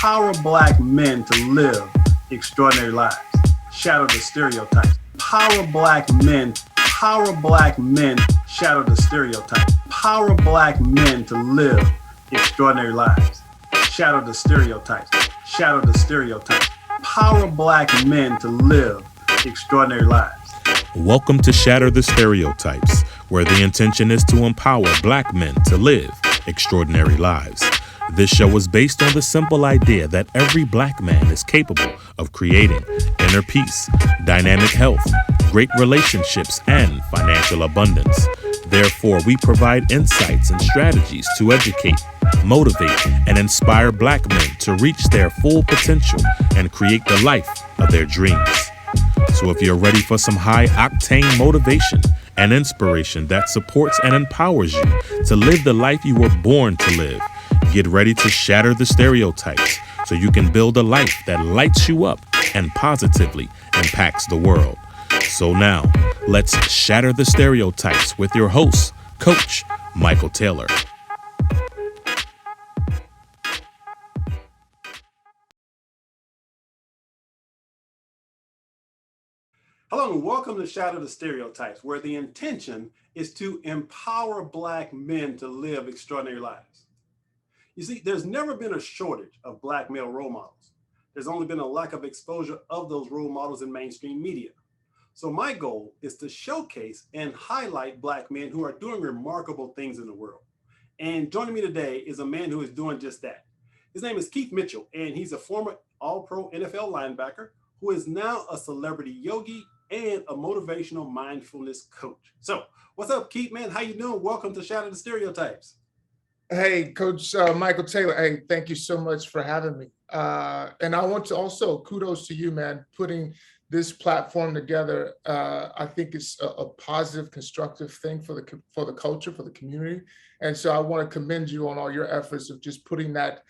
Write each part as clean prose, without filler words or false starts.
Empower Black men to live extraordinary lives. Shatter the stereotypes. Power Black men. Power Black men. Shatter the stereotypes. Power Black men to live extraordinary lives. Shatter the stereotypes. Shatter the stereotypes. Power Black men to live extraordinary lives. Welcome to Shatter the Stereotypes, where the intention is to empower Black men to live extraordinary lives. This show is based on the simple idea that every Black man is capable of creating inner peace, dynamic health, great relationships, and financial abundance. Therefore, we provide insights and strategies to educate, motivate, and inspire Black men to reach their full potential and create the life of their dreams. So if you're ready for some high-octane motivation and inspiration that supports and empowers you to live the life you were born to live, get ready to shatter the stereotypes so you can build a life that lights you up and positively impacts the world. So now, let's shatter the stereotypes with your host, Coach Michael Taylor. Hello and welcome to Shatter the Stereotypes, where the intention is to empower Black men to live extraordinary lives. You see, there's never been a shortage of Black male role models. There's only been a lack of exposure of those role models in mainstream media. So my goal is to showcase and highlight Black men who are doing remarkable things in the world. And joining me today is a man who is doing just that. His name is Keith Mitchell, and he's a former All-Pro NFL linebacker who is now a celebrity yogi and a motivational mindfulness coach. So what's up, Keith, man? How you doing? Welcome to Shatter the Stereotypes. Hey, Coach Michael Taylor. Hey, thank you so much for having me. And I want to also kudos to you, man, putting this platform together. I think it's a positive, constructive thing for the culture, for the community. And so I want to commend you on all your efforts of just putting that,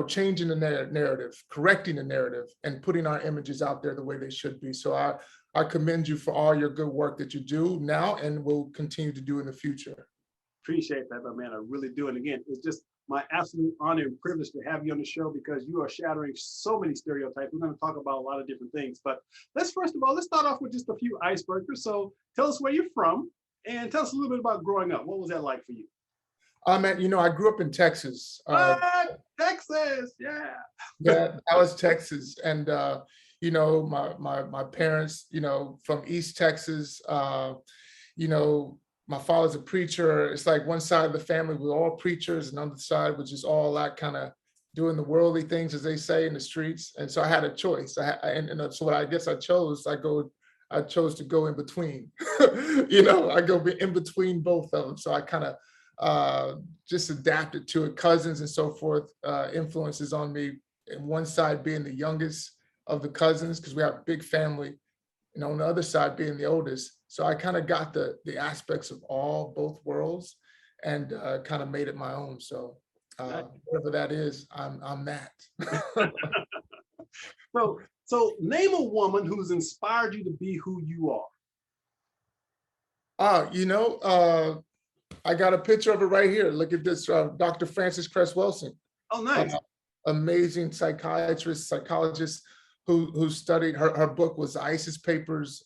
changing the narrative, correcting the narrative, and putting our images out there the way they should be. So I commend you for all your good work that you do now and will continue to do in the future. Appreciate that, my man. I really do. And again, it's just my absolute honor and privilege to have you on the show because you are shattering so many stereotypes. We're going to talk about a lot of different things, but let's start off with just a few icebreakers. So tell us where you're from and tell us a little bit about growing up. What was that like for you? Man, I grew up in Texas. Texas, yeah. Yeah, that was Texas. And, my parents, from East Texas, my father's a preacher. It's like one side of the family were all preachers and on the side was just all that kind of doing the worldly things, as they say, in the streets. And so I had a choice. So what I guess I chose to go in between. I go in between both of them. So I kind of just adapted to it. Cousins and so forth, influences on me. And one side being the youngest of the cousins, because we have a big family, and on the other side being the oldest. So I kind of got the aspects of both worlds and kind of made it my own. So whatever that is, I'm that. So name a woman who's inspired you to be who you are. I got a picture of it right here. Look at this, Dr. Frances Cress Welsing. Oh, nice. Amazing psychologist who studied, her book was the ISIS Papers,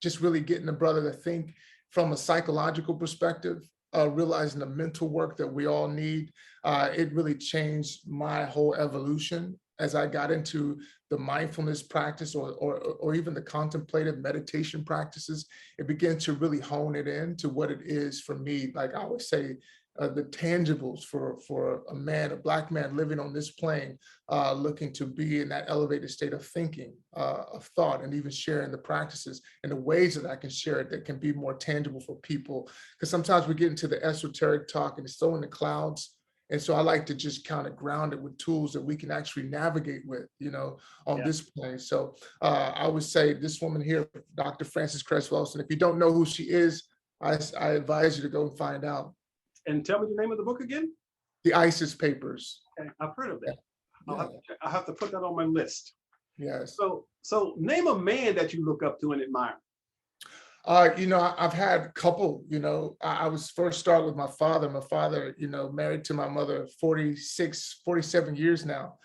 just really getting the brother to think from a psychological perspective, realizing the mental work that we all need. It really changed my whole evolution as I got into the mindfulness practice or even the contemplative meditation practices. It began to really hone it in to what it is for me. Like I always say, the tangibles for a Black man living on this plane, looking to be in that elevated state of thinking, of thought, and even sharing the practices and the ways that I can share it that can be more tangible for people. Because sometimes we get into the esoteric talk and it's so in the clouds. And so I like to just kind of ground it with tools that we can actually navigate with, on this plane. So I would say this woman here, Dr. Frances Cress Welsing, if you don't know who she is, I advise you to go and find out. And tell me the name of the book again. The ISIS Papers. Okay, I've heard of that. Yeah. I'll have to put that on my list. Yes. So name a man that you look up to and admire. I've had a couple. I was first started with my father. My father, married to my mother 47 years now.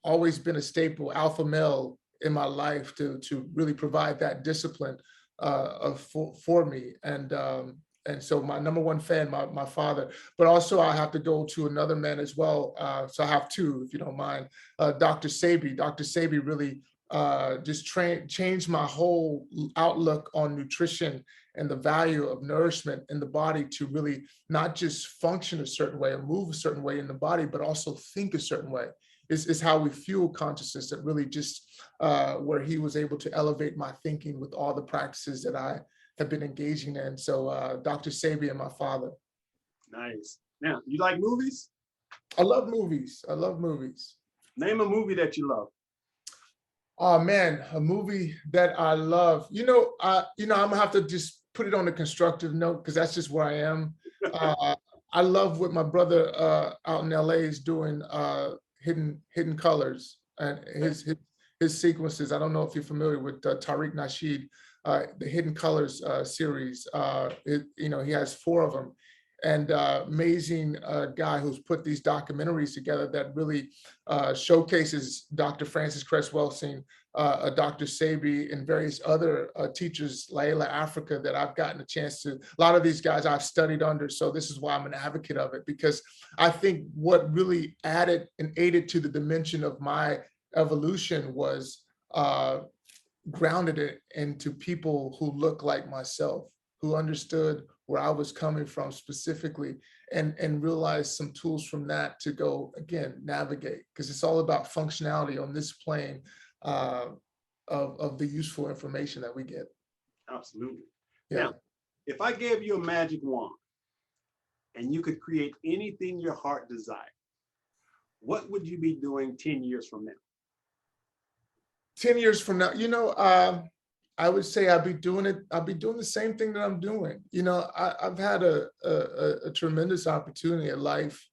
always been a staple, alpha male in my life to really provide that discipline for me. And so my number one fan, my father, but also I have to go to another man as well. So I have two, if you don't mind. Dr. Sebi. Dr. Sebi really just changed my whole outlook on nutrition and the value of nourishment in the body to really not just function a certain way and move a certain way in the body, but also think a certain way. Is how we fuel consciousness, that really just where he was able to elevate my thinking with all the practices that I have been engaging in. So Dr. Sebi and my father. Nice. Now, you like movies? I love movies. I love movies. Name a movie that you love. Oh man, a movie that I love. I'm gonna have to just put it on a constructive note because that's just where I am. I love what my brother out in LA is doing, Hidden Colors, and his sequences. I don't know if you're familiar with Tariq Nasheed, the Hidden Colors series. He has 4 of them, and amazing guy who's put these documentaries together that really showcases Dr. Francis Cress Welsing, Dr. Sebi, and various other teachers, Layla Africa, that I've gotten a chance to. A lot of these guys I've studied under, so this is why I'm an advocate of it, because I think what really added and aided to the dimension of my evolution was grounded it into people who look like myself, who understood where I was coming from specifically, and realized some tools from that to go, again, navigate, because it's all about functionality on this plane of the useful information that we get. Absolutely. Yeah. Now, if I gave you a magic wand and you could create anything your heart desired, what would you be doing 10 years from now? 10 years from now, I would say I'll be doing the same thing that I'm doing. I've had a tremendous opportunity in life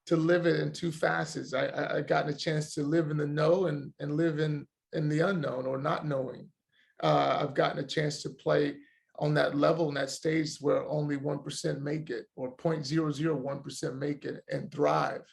to live it in 2 facets. I gotten a chance to live in the know and live in the unknown, or not knowing. I've gotten a chance to play on that level, in that stage where only 1% make it, or 0.001% make it and thrive.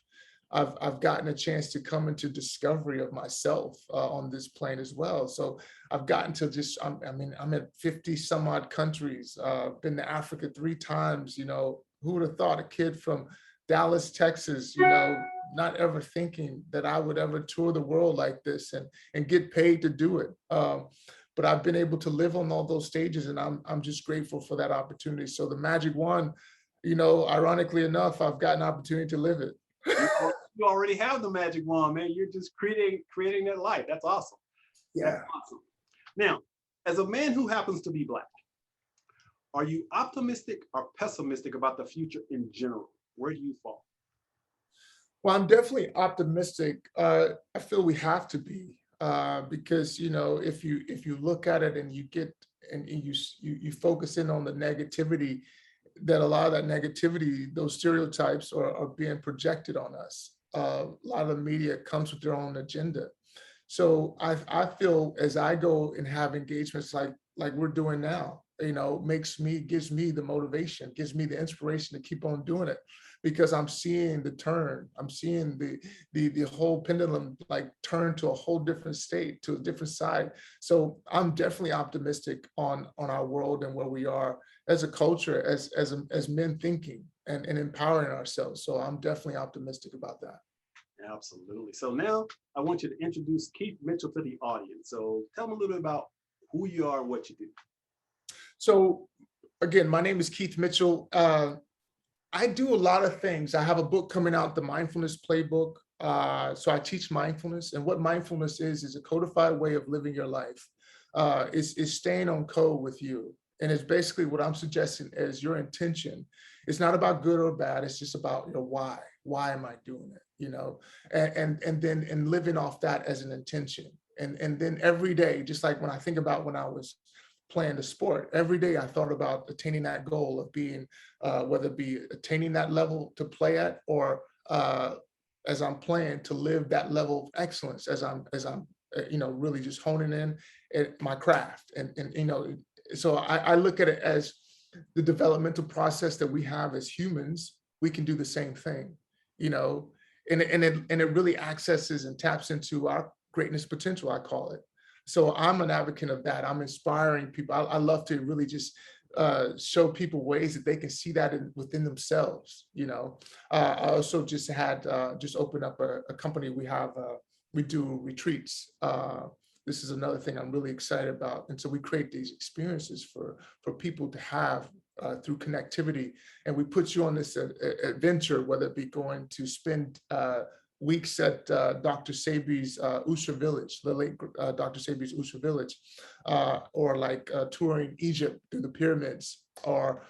I've gotten a chance to come into discovery of myself on this plane as well. So I've gotten to I'm at 50 some odd countries, been to Africa 3 times. Who would have thought, a kid from Dallas, Texas, not ever thinking that I would ever tour the world like this and get paid to do it. But I've been able to live on all those stages, and I'm just grateful for that opportunity. So the magic wand, ironically enough, I've got an opportunity to live it. You already have the magic wand, man. You're just creating that life. That's awesome. Yeah. That's awesome. Now, as a man who happens to be Black, are you optimistic or pessimistic about the future in general? Where do you fall? Well, I'm definitely optimistic. I feel we have to be, because if you look at it and you focus in on the negativity, that a lot of that negativity, those stereotypes are being projected on us. A lot of the media comes with their own agenda. So I feel, as I go and have engagements like we're doing now, gives me the motivation, gives me the inspiration to keep on doing it, because I'm seeing the turn. I'm seeing the whole pendulum turn to a whole different state, to a different side. So I'm definitely optimistic on our world and where we are as a culture, as men thinking and empowering ourselves. So I'm definitely optimistic about that. Absolutely. So now I want you to introduce Keith Mitchell to the audience. So tell them a little bit about who you are and what you do. So again, my name is Keith Mitchell. I do a lot of things. I have a book coming out, the Mindfulness Playbook. So I teach mindfulness, and what mindfulness is a codified way of living your life. Is staying on code with you. And it's basically what I'm suggesting is your intention. It's not about good or bad. It's just about why. Why am I doing it? And then living off that as an intention. And then every day, just like when I think about when I was playing the sport, every day I thought about attaining that goal of being, whether it be attaining that level to play at, or as I'm playing, to live that level of excellence as I'm really just honing in at my craft. And so I look at it as the developmental process that we have as humans. We can do the same thing. it really accesses and taps into our greatness potential, I call it. So I'm an advocate of that. I'm inspiring people. I love to really just show people ways that they can see that within themselves. I also just opened up a company. We do retreats. This is another thing I'm really excited about. And so we create these experiences for people to have through connectivity. And we put you on this adventure, whether it be going to spend weeks at Dr. Sabri's Usha village, the late Dr. Sabri's Usha village, or like touring Egypt through the pyramids, or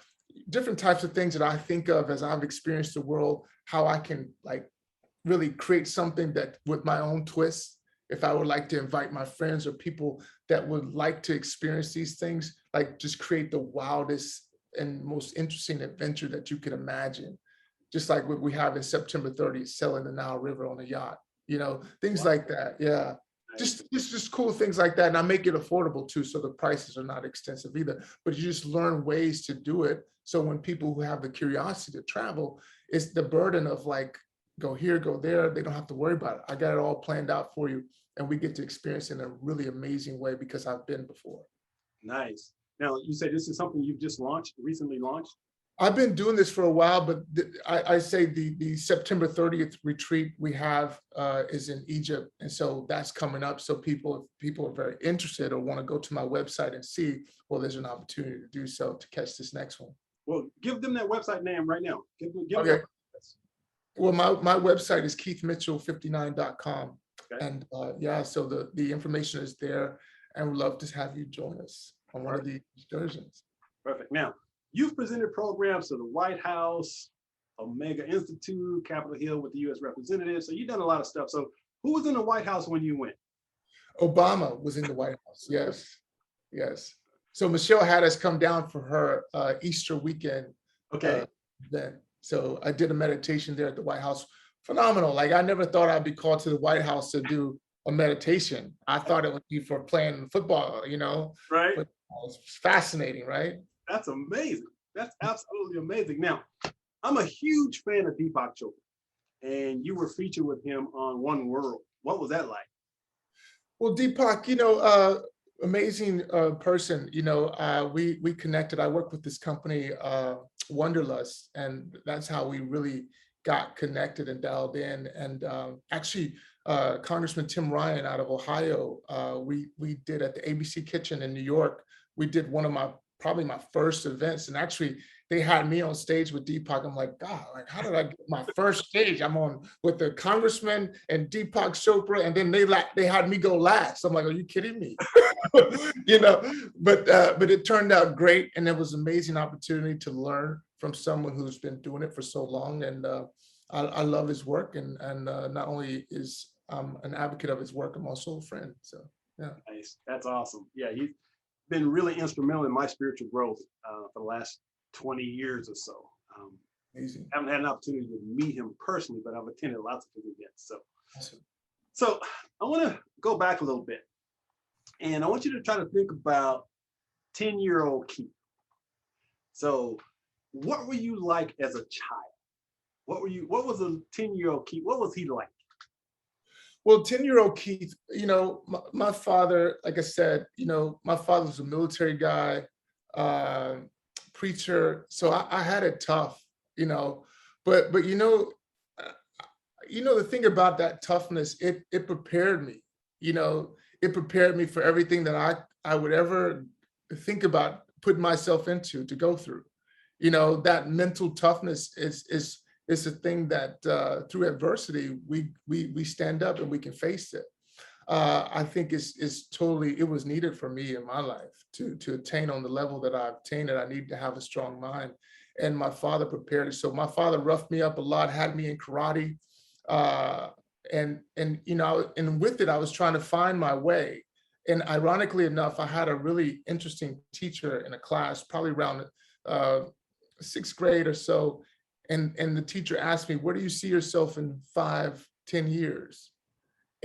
different types of things that I think of as I've experienced the world, how I can like really create something that with my own twist. If I would like to invite my friends or people that would like to experience these things, like just create the wildest and most interesting adventure that you could imagine. Just like what we have in September 30th, sailing the Nile River on a yacht, things like that. Yeah. Just cool things like that. And I make it affordable too. So the prices are not extensive either, but you just learn ways to do it. So when people who have the curiosity to travel, it's the burden of like, go here, go there. They don't have to worry about it. I got it all planned out for you. And we get to experience it in a really amazing way because I've been before. Nice. Now, you say this is something you've just recently launched? I've been doing this for a while, but I say the September 30th retreat we have is in Egypt. And so that's coming up. So if people are very interested or want to go to my website and see, well, there's an opportunity to do so to catch this next one. Well, give them that website name right now. Okay. Them. Well, my website is keithmitchell59.com. Okay. And so the information is there, and we'd love to have you join us on one of the excursions. Perfect. Now, you've presented programs to the White House, Omega Institute, Capitol Hill with the U.S. representatives. So you've done a lot of stuff. So who was in the White House when you went? Obama was in the White House. Yes. So Michelle had us come down for her Easter weekend event. So I did a meditation there at the White House. Phenomenal. Like I never thought I'd be called to the White House to do a meditation. I thought it would be for playing football, Right. But it's fascinating, right? That's amazing. That's absolutely amazing. Now, I'm a huge fan of Deepak Chopra, and you were featured with him on One World. What was that like? Well, Deepak, amazing person. We connected. I work with this company, Wanderlust, and that's how we really got connected and dialed in. And actually, Congressman Tim Ryan out of Ohio, we did at the ABC Kitchen in New York. We did one of probably my first events, and actually they had me on stage with Deepak. I'm like, God, like how did I get my first stage? I'm on with the congressman and Deepak Chopra, and then they had me go last. I'm like, are you kidding me? But it turned out great, and it was an amazing opportunity to learn from someone who's been doing it for so long. And I love his work, and not only is an advocate of his work, I'm also a friend. So yeah, nice. That's awesome. Yeah, he's been really instrumental in my spiritual growth for the last 20 years or so. Amazing. I haven't had an opportunity to meet him personally, but I've attended lots of his events. So, awesome. So I want to go back a little bit, and I want you to try to think about 10-year-old Keith. So, what were you like as a child? What was a 10-year-old Keith? What was he like? Well, 10-year-old Keith, my father, like I said, my father was a military guy, preacher. So I had it tough, but the thing about that toughness, it prepared me, it prepared me for everything that I would ever think about putting myself into to go through. That mental toughness is a thing that through adversity, we stand up and we can face it. I think it was needed for me in my life to attain on the level that I've attained, and I need to have a strong mind. And my father prepared it. So my father roughed me up a lot, had me in karate. And with it, I was trying to find my way. And ironically enough, I had a really interesting teacher in a class, probably around 6th grade or so. And the teacher asked me, where do you see yourself in 5-10 years?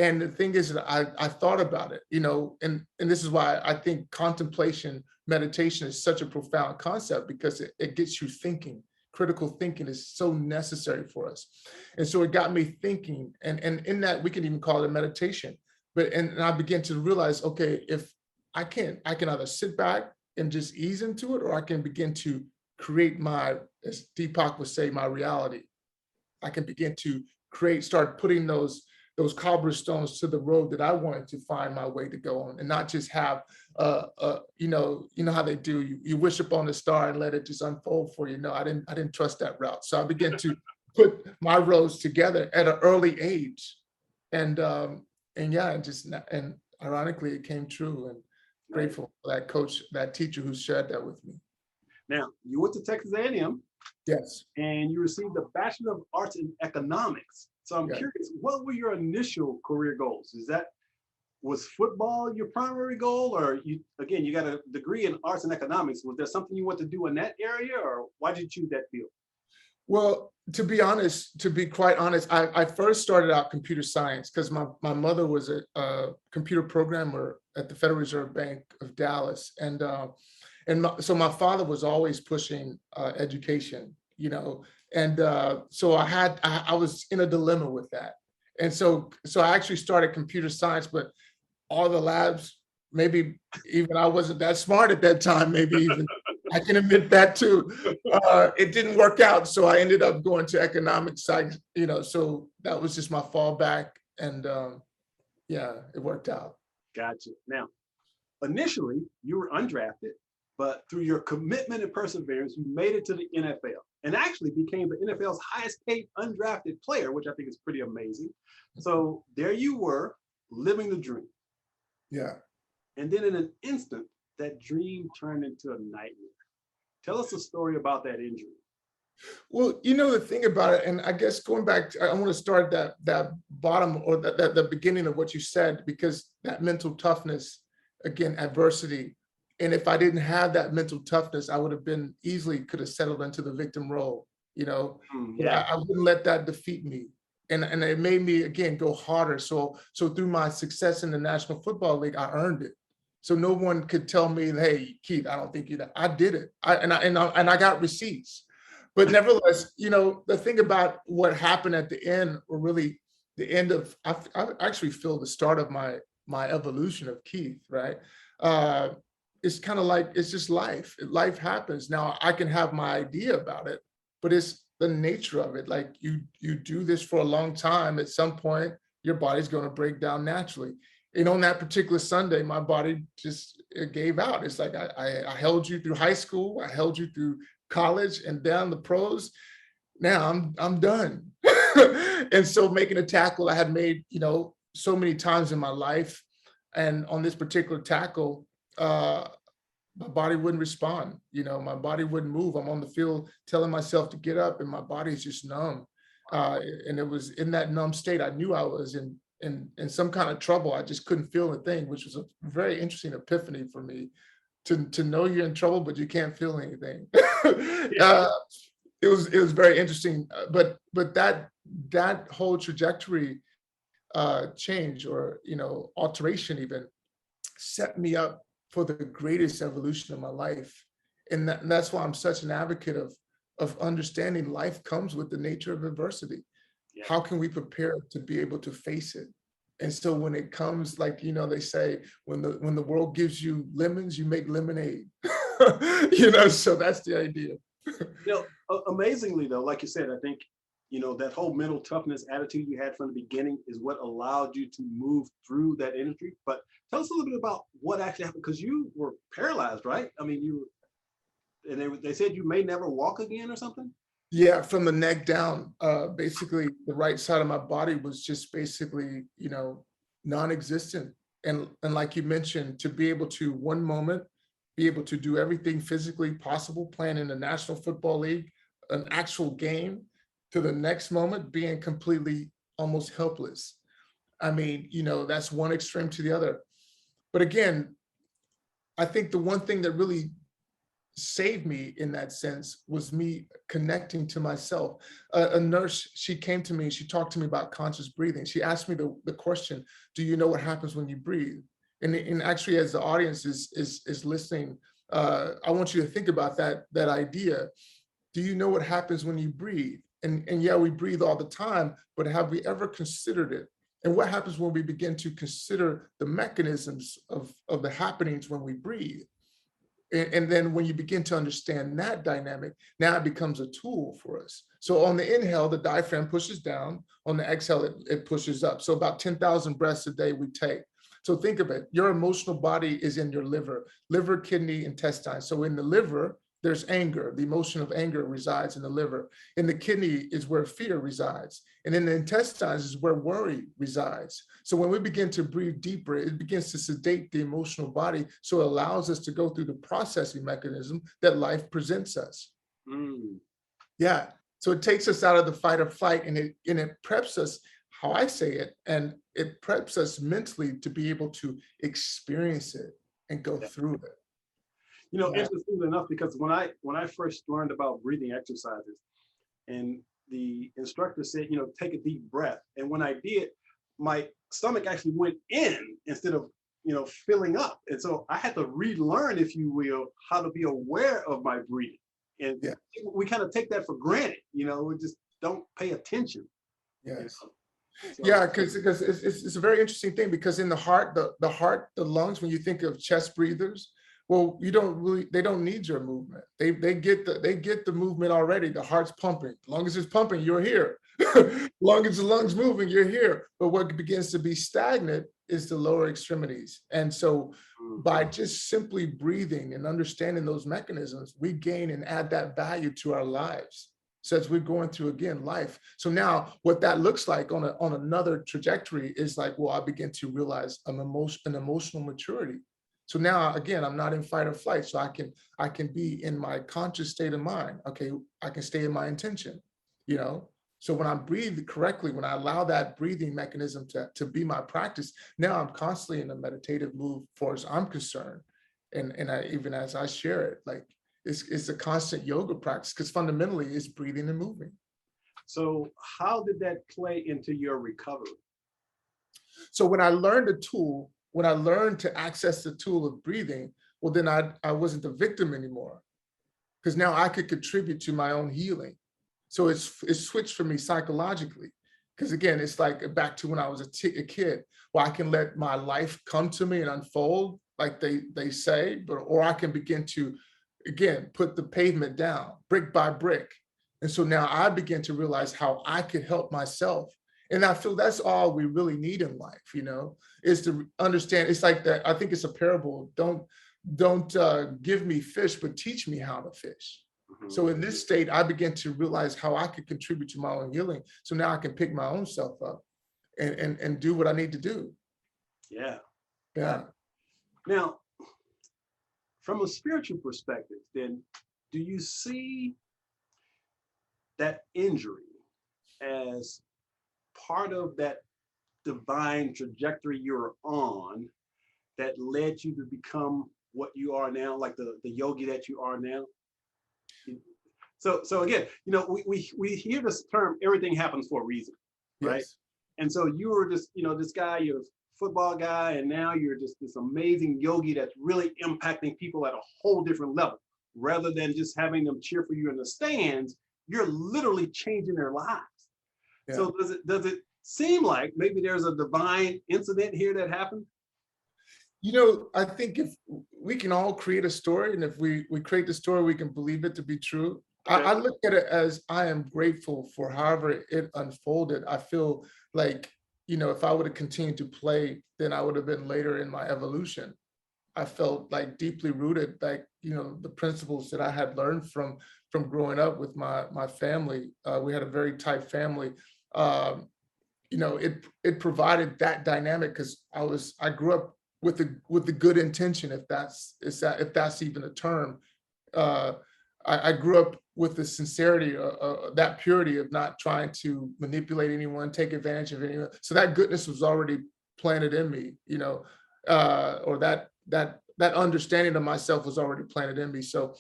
And the thing is that I thought about it, and this is why I think contemplation, meditation is such a profound concept, because it gets you thinking, critical thinking is so necessary for us. And so it got me thinking, and in that we can even call it meditation. But and I began to realize, okay, if I can either sit back and just ease into it, or I can begin to create my, as Deepak would say, my reality. I can begin to start putting those cobblestones to the road that I wanted to find my way to go on, and not just have, you know how they do. You wish upon a star and let it just unfold for you. No, I didn't trust that route. So I began to put my roads together at an early age, and yeah, and ironically, it came true. And grateful for that coach, that teacher who shared that with me. Now, you went to Texas A&M. Yes. And you received a Bachelor of Arts in Economics. So I'm curious, what were your initial career goals? Was football your primary goal, or you got a degree in arts and economics? Was there something you want to do in that area, or why did you choose that field? Well, to be quite honest, I first started out computer science because my mother was a computer programmer at the Federal Reserve Bank of Dallas. So my father was always pushing education, and so I was in a dilemma with that. And so I actually started computer science, but all the labs, maybe even I wasn't that smart at that time, maybe even I can admit that too. It didn't work out. So I ended up going to economics, so that was just my fallback. And yeah, it worked out. Gotcha. Now, initially you were undrafted, but through your commitment and perseverance, you made it to the NFL and actually became the NFL's highest paid undrafted player, which I think is pretty amazing. So there you were, living the dream. Yeah. And then in an instant, that dream turned into a nightmare. Tell us a story about that injury. Well, the thing about it, and I guess going back, I want to start that bottom, or the beginning of what you said, because that mental toughness, again, adversity. And if I didn't have that mental toughness, I would have could have settled into the victim role, Yeah. I wouldn't let that defeat me. And it made me, again, go harder. So through my success in the National Football League, I earned it. So no one could tell me, hey, Keith, I don't think you did. I did it. And I got receipts. But nevertheless, the thing about what happened at the end, or really the end of, I actually feel the start of my evolution of Keith, right? It's kind of like, it's just life. Life happens. Now I can have my idea about it, but it's the nature of it. Like you do this for a long time. At some point, your body's going to break down naturally. And on that particular Sunday, my body just gave out. It's like I held you through high school, I held you through college, and down the pros. Now I'm done. And so making a tackle I had made, so many times in my life, and on this particular tackle, my body wouldn't respond. My body wouldn't move. I'm on the field telling myself to get up, and my body's just numb. And it was in that numb state, I knew I was in some kind of trouble. I just couldn't feel a thing, which was a very interesting epiphany for me, to know you're in trouble, but you can't feel anything. It was very interesting. But that whole trajectory change, or alteration even, set me up for the greatest evolution of my life. And that's why I'm such an advocate of understanding life comes with the nature of adversity. Yeah. How can we prepare to be able to face it? And so when it comes, like, they say, when the world gives you lemons, you make lemonade. So that's the idea. Amazingly though, like you said, I think, that whole mental toughness attitude you had from the beginning is what allowed you to move through that industry. But tell us a little bit about what actually happened, because you were paralyzed, right? I mean, they said you may never walk again or something? Yeah, from the neck down, basically the right side of my body was just basically, non-existent. And like you mentioned, to be able to one moment, be able to do everything physically possible, playing in the National Football League, an actual game, to the next moment being completely almost helpless. I mean, that's one extreme to the other. But again, I think the one thing that really saved me in that sense was me connecting to myself. A nurse, she came to me, she talked to me about conscious breathing. She asked me the question, do you know what happens when you breathe? And actually, as the audience is listening, I want you to think about that idea. do you know what happens when you breathe? And yeah, we breathe all the time, but have we ever considered it? And what happens when we begin to consider the mechanisms of the happenings when we breathe? And then when you begin to understand that dynamic, now it becomes a tool for us. So on the inhale, the diaphragm pushes down. On the exhale, it pushes up. So about 10,000 breaths a day we take. So think of it. Your emotional body is in your liver, kidney, intestine. So in the liver, there's anger. The emotion of anger resides in the liver. In the kidney is where fear resides. And in the intestines is where worry resides. So when we begin to breathe deeper, it begins to sedate the emotional body. So it allows us to go through the processing mechanism that life presents us. Yeah. So it takes us out of the fight or flight, and it preps us, how I say it, and it preps us mentally to be able to experience it and go through it. You know, interesting enough, because when I first learned about breathing exercises, and the instructor said, you know, take a deep breath. And when I did, my stomach actually went in instead of, you know, filling up. And so I had to relearn, if you will, how to be aware of my breathing. And we kind of take that for granted, you know, we just don't pay attention. Yes. You know? So, yeah, because it's a very interesting thing, because in the heart, the lungs, when you think of chest breathers, well, they don't need your movement. They get the movement already. The heart's pumping. As long as it's pumping, you're here. As long as the lungs moving, you're here. But what begins to be stagnant is the lower extremities. And so by just simply breathing and understanding those mechanisms, we gain and add that value to our lives. So as we're going through, again, life. So now what that looks like on another trajectory is like, well, I begin to realize an emotional maturity. So now, again, I'm not in fight or flight. So I can be in my conscious state of mind. Okay, I can stay in my intention, you know? So when I breathe correctly, when I allow that breathing mechanism to be my practice, now I'm constantly in a meditative mood for as I'm concerned. And I, even as I share it, like it's a constant yoga practice, because fundamentally it's breathing and moving. So how did that play into your recovery? So when I learned the tool, when I learned to access the tool of breathing, well, then I wasn't the victim anymore, because now I could contribute to my own healing. So it switched for me psychologically, because again, it's like back to when I was a kid, where I can let my life come to me and unfold like they say, or I can begin to, again, put the pavement down brick by brick. And so now I begin to realize how I could help myself. And I feel that's all we really need in life, you know, is to understand. It's like that. I think it's a parable. Don't give me fish, but teach me how to fish. So in this state, I begin to realize how I could contribute to my own healing. So now I can pick my own self up and do what I need to do. Yeah. Yeah. Now, from a spiritual perspective, then, do you see that injury as part of that divine trajectory you're on that led you to become what you are now, like the yogi that you are now? So again, you know, we hear this term, everything happens for a reason, right? Yes. And so you were just, you know, this guy, you're a football guy, and now you're just this amazing yogi that's really impacting people at a whole different level. Rather than just having them cheer for you in the stands, you're literally changing their lives. Yeah. So does it seem like maybe there's a divine incident here that happened? You know, I think if we can all create a story, and if we create the story, we can believe it to be true. Okay. I look at it as I am grateful for however it unfolded. I feel like, you know, if I would have continued to play, then I would have been later in my evolution. I felt like deeply rooted, like, you know, the principles that I had learned from growing up with my family. We had a very tight family. You know, it provided that dynamic, because I grew up with the good intention, if that's even a term. I grew up with the sincerity, that purity of not trying to manipulate anyone, take advantage of anyone. So that goodness was already planted in me, you know, or that understanding of myself was already planted in me. So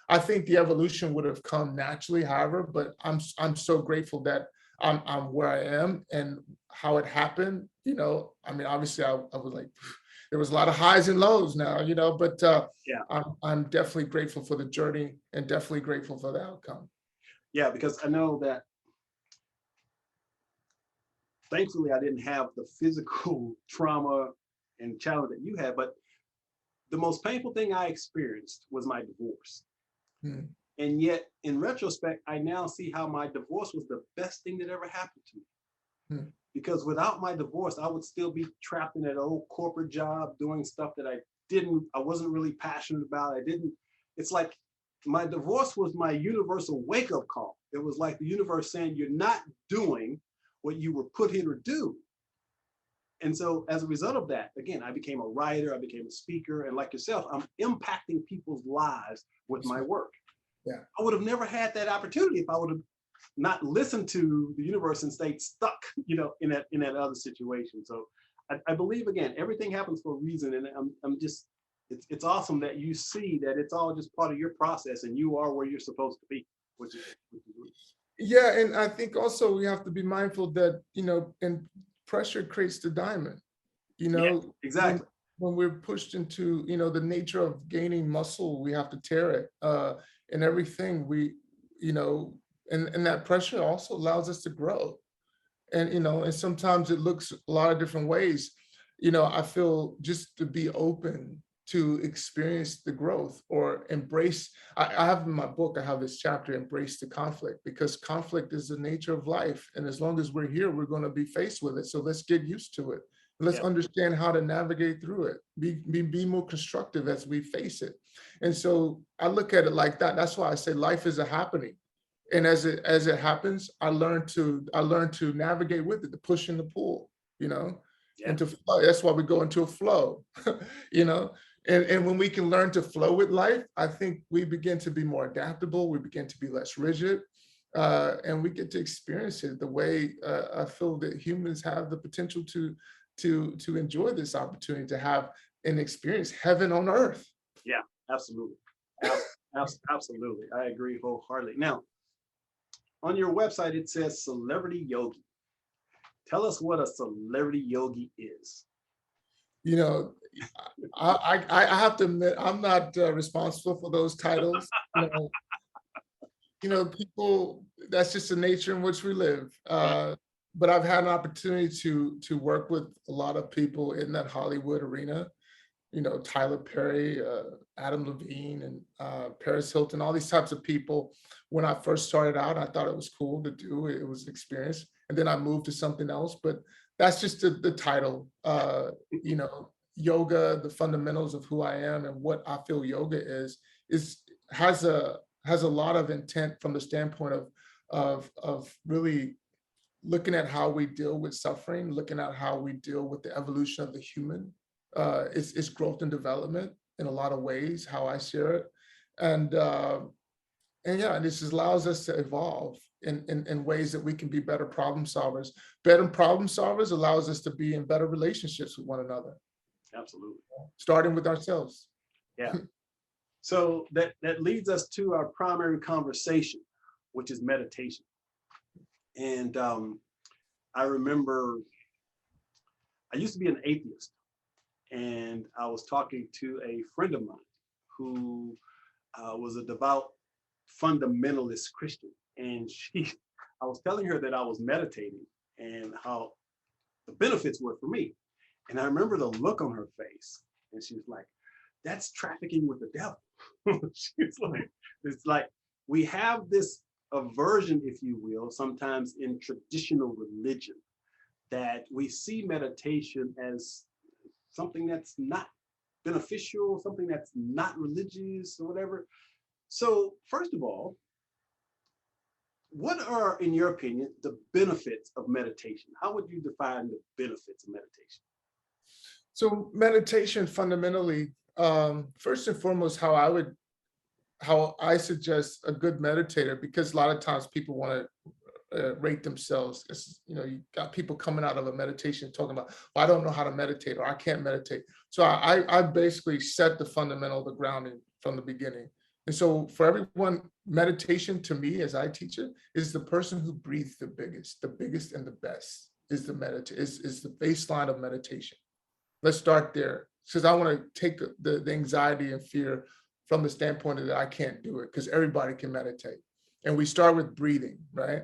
I think the evolution would have come naturally, however, but I'm so grateful that I'm where I am and how it happened. You know, I mean, obviously I was like, there was a lot of highs and lows now, you know, but yeah, I'm definitely grateful for the journey and definitely grateful for the outcome. Yeah, because I know that thankfully I didn't have the physical trauma and challenge that you had, but the most painful thing I experienced was my divorce. Hmm. And yet, in retrospect, I now see how my divorce was the best thing that ever happened to me. Hmm. Because without my divorce, I would still be trapped in that old corporate job doing stuff that I wasn't really passionate about. It's like my divorce was my universal wake-up call. It was like the universe saying, you're not doing what you were put here to do. And so as a result of that, again, I became a writer, I became a speaker, and like yourself, I'm impacting people's lives with my work. Yeah. I would have never had that opportunity if I would have not listened to the universe and stayed stuck, in that other situation. So I believe, again, everything happens for a reason, and I'm just, it's awesome that you see that it's all just part of your process, and you are where you're supposed to be, which is Yeah, and I think also we have to be mindful that, and pressure creates the diamond. yeah, When exactly. we're pushed into, the nature of gaining muscle, we have to tear it. And everything you know, and that pressure also allows us to grow. And sometimes it looks a lot of different ways. I feel just to be open to experience the growth or embrace. I have in my book, I have this chapter, Embrace the Conflict, because conflict is the nature of life. And as long as we're here, we're going to be faced with it. So let's get used to it. Let's Yeah, understand how to navigate through it. Be more constructive as we face it. And so I look at it like that. That's why I say life is a happening. And as it happens, I learned to navigate with it, the push and the pull, yeah, and to flow. That's why we go into a flow, you know. And when we can learn to flow with life, I think we begin to be more adaptable. We begin to be less rigid, and we get to experience it the way I feel that humans have the potential to enjoy this opportunity to have and experience heaven on earth. yeah, absolutely. Absolutely. I agree wholeheartedly. Now, on your website, it says Celebrity Yogi. Tell us what a celebrity yogi is. You know, I have to admit, I'm not responsible for those titles. People, that's just the nature in which we live. Right. But I've had an opportunity to work with a lot of people in that Hollywood arena. Tyler Perry, Adam Levine, and Paris Hilton, all these types of people. When I first started out, I thought it was cool to do. It was an experience. And then I moved to something else. But that's just the title. Yoga, the fundamentals of who I am and what I feel yoga is has a lot of intent from the standpoint of really looking at how we deal with suffering, looking at how we deal with the evolution of the human. It's growth and development in a lot of ways, how I share it. And yeah, this allows us to evolve in ways that we can be better problem solvers. Better problem solvers allows us to be in better relationships with one another, Absolutely. starting with ourselves. Yeah. So that leads us to our primary conversation, which is meditation. And I remember I used to be an atheist, and I was talking to a friend of mine who was a devout fundamentalist Christian, and I was telling her that I was meditating and how the benefits were for me. And I remember the look on her face, and she was like, "That's trafficking with the devil." She's like, it's like we have this aversion, if you will, sometimes in traditional religion, that we see meditation as something that's not beneficial, something that's not religious or whatever. So, first of all, what are, in your opinion, the benefits of meditation? How would you define the benefits of meditation? So meditation fundamentally, first and foremost, how I suggest a good meditator, because a lot of times people want to rate themselves. You got people coming out of a meditation talking about, well, I don't know how to meditate or I can't meditate. So I basically set the fundamental, the grounding from the beginning. And so for everyone, meditation to me, as I teach it, is the person who breathes the biggest and the best is is the baseline of meditation. Let's start there, because I want to take the anxiety and fear from the standpoint that I can't do it, because everybody can meditate. And we start with breathing, right?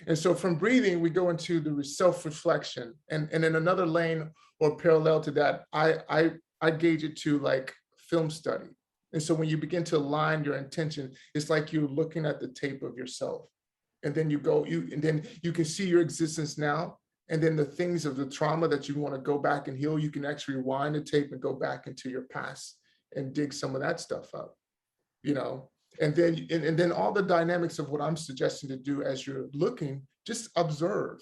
And so from breathing, we go into the self-reflection. And in another lane or parallel to that, I gauge it to like film study. And so when you begin to align your intention, it's like you're looking at the tape of yourself. And then and then you can see your existence now. And then the things of the trauma that you want to go back and heal, you can actually rewind the tape and go back into your past and dig some of that stuff up, you know? And then all the dynamics of what I'm suggesting to do as you're looking, just observe,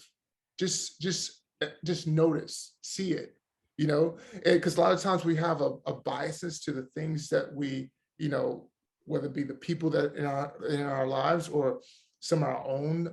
just notice, see it, you know, because a lot of times we have a biases to the things that we, you know, whether it be the people that in our lives or some of our own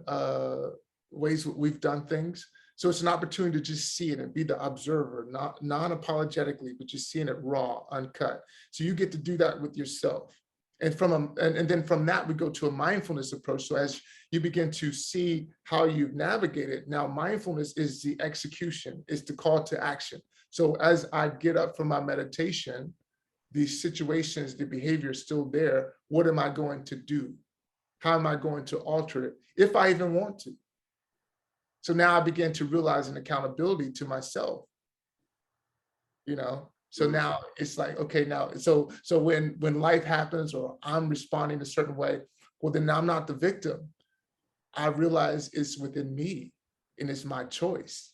ways we've done things. So it's an opportunity to just see it and be the observer, not non-apologetically, but just seeing it raw, uncut. So you get to do that with yourself. And and then from that, we go to a mindfulness approach. So as you begin to see how you've navigated, now mindfulness is the execution, is the call to action. So as I get up from my meditation, these situations, the behavior is still there. What am I going to do? How am I going to alter it, if I even want to? So now I begin to realize an accountability to myself, you know? So now it's like, okay, now, so when life happens or I'm responding a certain way, well, then I'm not the victim. I realize it's within me and it's my choice,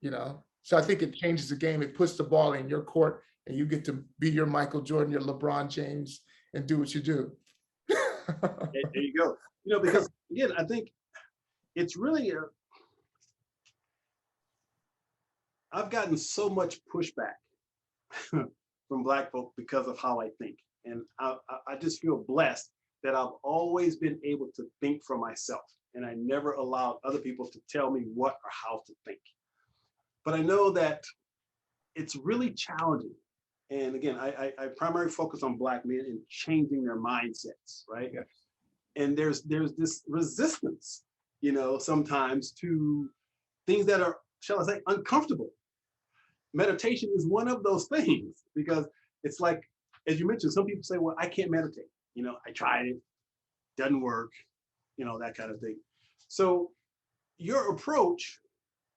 you know? So I think it changes the game. It puts the ball in your court and you get to be your Michael Jordan, your LeBron James, and do what you do. There you go. You know, because again, I think it's really I've gotten so much pushback from Black folk because of how I think. And I just feel blessed that I've always been able to think for myself. And I never allowed other people to tell me what or how to think. But I know that it's really challenging. And again, I primarily focus on Black men and changing their mindsets, right? Yes. And there's this resistance, you know, sometimes to things that are, shall I say, uncomfortable. Meditation is one of those things, because it's like, as you mentioned, some people say, well, I can't meditate. You know, I tried it, doesn't work, you know, that kind of thing. So your approach,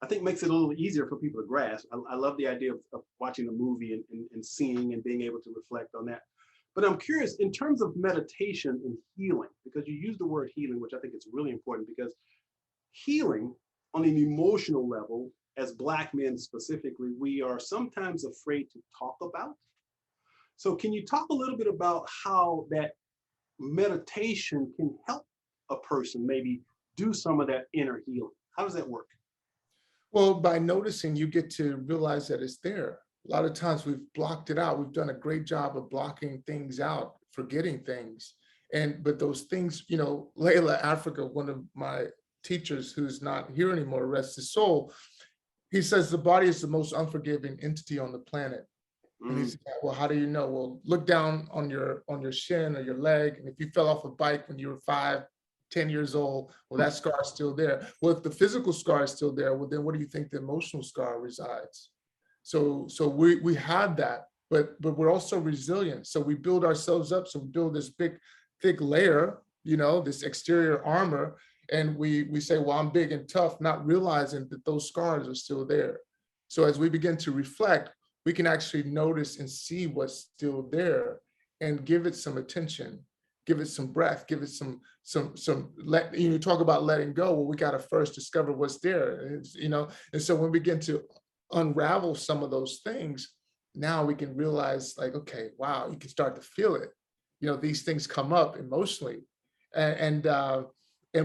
I think, makes it a little easier for people to grasp. I love the idea of watching a movie and seeing and being able to reflect on that. But I'm curious, in terms of meditation and healing, because you use the word healing, which I think is really important, because healing on an emotional level, as Black men specifically, we are sometimes afraid to talk about. So can you talk a little bit about how that meditation can help a person maybe do some of that inner healing? How does that work? Well, by noticing, you get to realize that it's there. A lot of times we've blocked it out. We've done a great job of blocking things out, forgetting things. But those things, you know, Layla Africa, one of my teachers who's not here anymore, rest his soul, he says the body is the most unforgiving entity on the planet. And he said, well, how do you know? Well, look down on your shin or your leg. And if you fell off a bike when you were 5, 10 years old, well, that scar is still there. Well, if the physical scar is still there, well, then what do you think the emotional scar resides? So we have that, but we're also resilient. So we build ourselves up. So we build this big, thick layer, you know, this exterior armor. And we say, well, I'm big and tough, not realizing that those scars are still there. So as we begin to reflect, we can actually notice and see what's still there and give it some attention, give it some breath, give it you talk about letting go. Well, we got to first discover what's there, you know? And so when we begin to unravel some of those things, now we can realize like, okay, wow, you can start to feel it. You know, these things come up emotionally and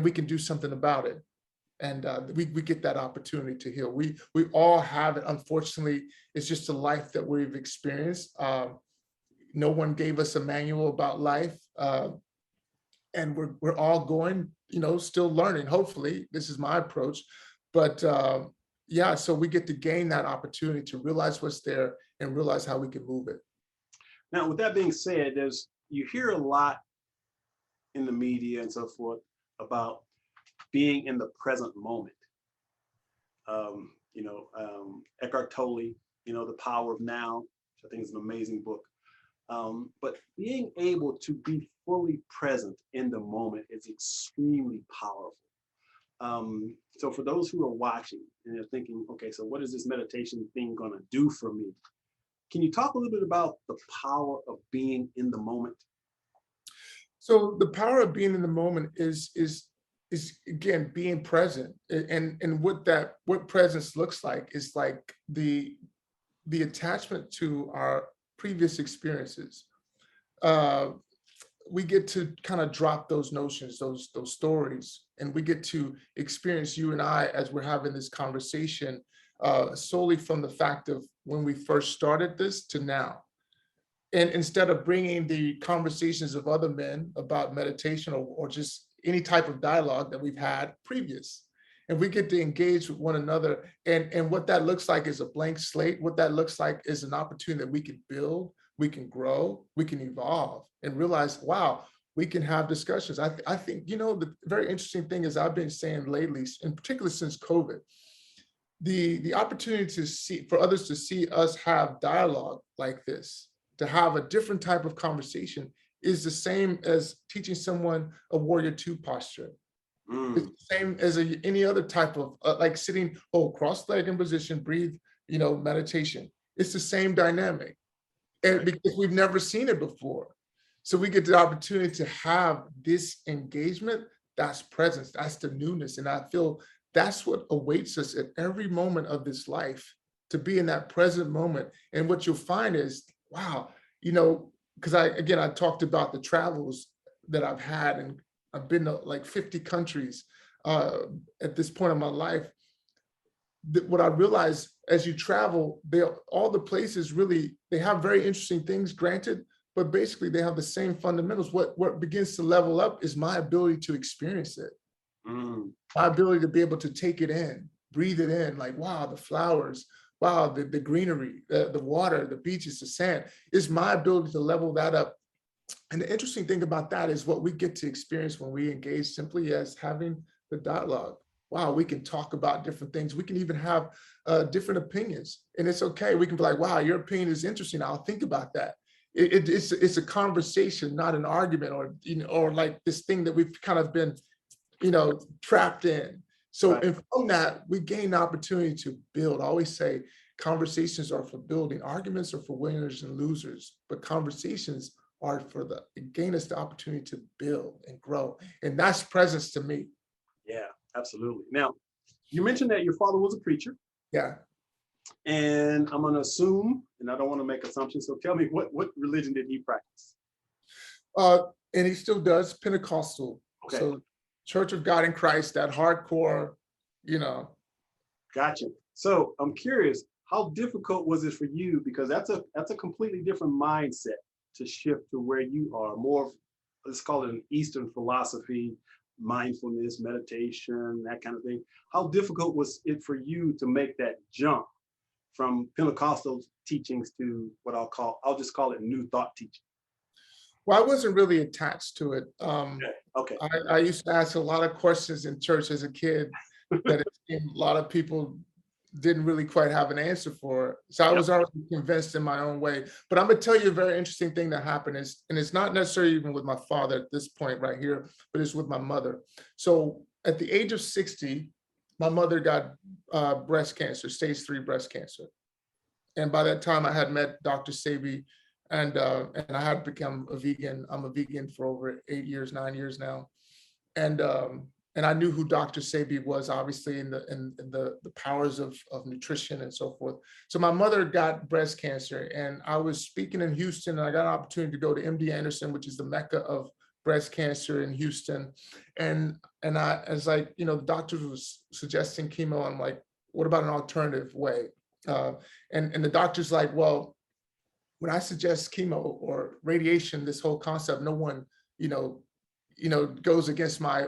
we can do something about it. And we get that opportunity to heal. We all have it. Unfortunately, it's just a life that we've experienced. No one gave us a manual about life. And we're all going, you know, still learning. Hopefully, this is my approach. But yeah, so we get to gain that opportunity to realize what's there and realize how we can move it. Now, with that being said, you hear a lot in the media and so forth about being in the present moment. Eckhart Tolle, you know, The Power of Now, which I think is an amazing book. But being able to be fully present in the moment is extremely powerful. So for those who are watching and they're thinking, okay, so what is this meditation thing going to do for me? Can you talk a little bit about the power of being in the moment? So the power of being in the moment is again being present, and what presence looks like is like the attachment to our previous experiences. Uh, we get to kind of drop those notions, those stories, and we get to experience, you and I, as we're having this conversation, solely from the fact of when we first started this to now. And instead of bringing the conversations of other men about meditation, or just any type of dialogue that we've had previous, and we get to engage with one another, and what that looks like is a blank slate. What that looks like is an opportunity that we can build, we can grow, we can evolve, and realize, wow, we can have discussions. I think, the very interesting thing is, I've been saying lately, in particular since COVID, the opportunity to see, for others to see us have dialogue like this, to have a different type of conversation, is the same as teaching someone a warrior two posture. It's the same as any other type of like sitting, cross-legged position, breathe, meditation. It's the same dynamic, and Right. because we've never seen it before. So we get the opportunity to have this engagement. That's presence, that's the newness. And I feel that's what awaits us at every moment of this life, to be in that present moment. And what you'll find is, wow, because I talked about the travels that I've had, and I've been to like 50 countries at this point in my life. What I realized, as you travel, all the places really, they have very interesting things, granted, but basically they have the same fundamentals. What begins to level up is my ability to experience it, Mm. my ability to be able to take it in, breathe it in, like, wow, the flowers, wow, the greenery, the water, the beaches, the sand. Is my ability to level that up. And the interesting thing about that is what we get to experience when we engage simply as having the dialogue. Wow, we can talk about different things. We can even have different opinions, and it's okay. We can be like, wow, your opinion is interesting. I'll think about that. It's a conversation, not an argument, or like this thing that we've kind of been, trapped in. So, Right. and from that, we gain the opportunity to build. I always say conversations are for building, arguments are for winners and losers, but conversations are for gain us the opportunity to build and grow. And that's presence to me. Yeah, absolutely. Now, you mentioned that your father was a preacher, Yeah. and I'm going to assume, and I don't want to make assumptions. So tell me, what religion did he practice? Uh, and he still does Pentecostal. Okay, So Church of God in Christ, that hardcore, you know. gotcha. So I'm curious, how difficult was it for you? Because that's a completely different mindset to shift to where you are more, let's call it an Eastern philosophy, mindfulness, meditation, that kind of thing. How difficult was it for you to make that jump from Pentecostal teachings to what I'll just call it new thought teaching? Well, I wasn't really attached to it. Okay. I used to ask a lot of questions in church as a kid that it seemed a lot of people didn't really quite have an answer for. So I Yep. was already convinced in my own way. But I'm gonna tell you a very interesting thing that happened is, and it's not necessarily even with my father at this point right here, but it's with my mother. So at the age of 60, my mother got breast cancer, stage 3 breast cancer. And by that time I had met Dr. Sebi, and I had become a vegan. I'm a vegan for over 8 years, 9 years now. And and I knew who Dr. Sebi was, obviously, in the powers of nutrition and so forth. So my mother got breast cancer, and I was speaking in Houston, and I got an opportunity to go to MD Anderson, which is the mecca of breast cancer in Houston. And I, as like, the doctors was suggesting chemo. I'm like, what about an alternative way? And the doctor's like, well, when I suggest chemo or radiation, this whole concept, no one, you know, goes against my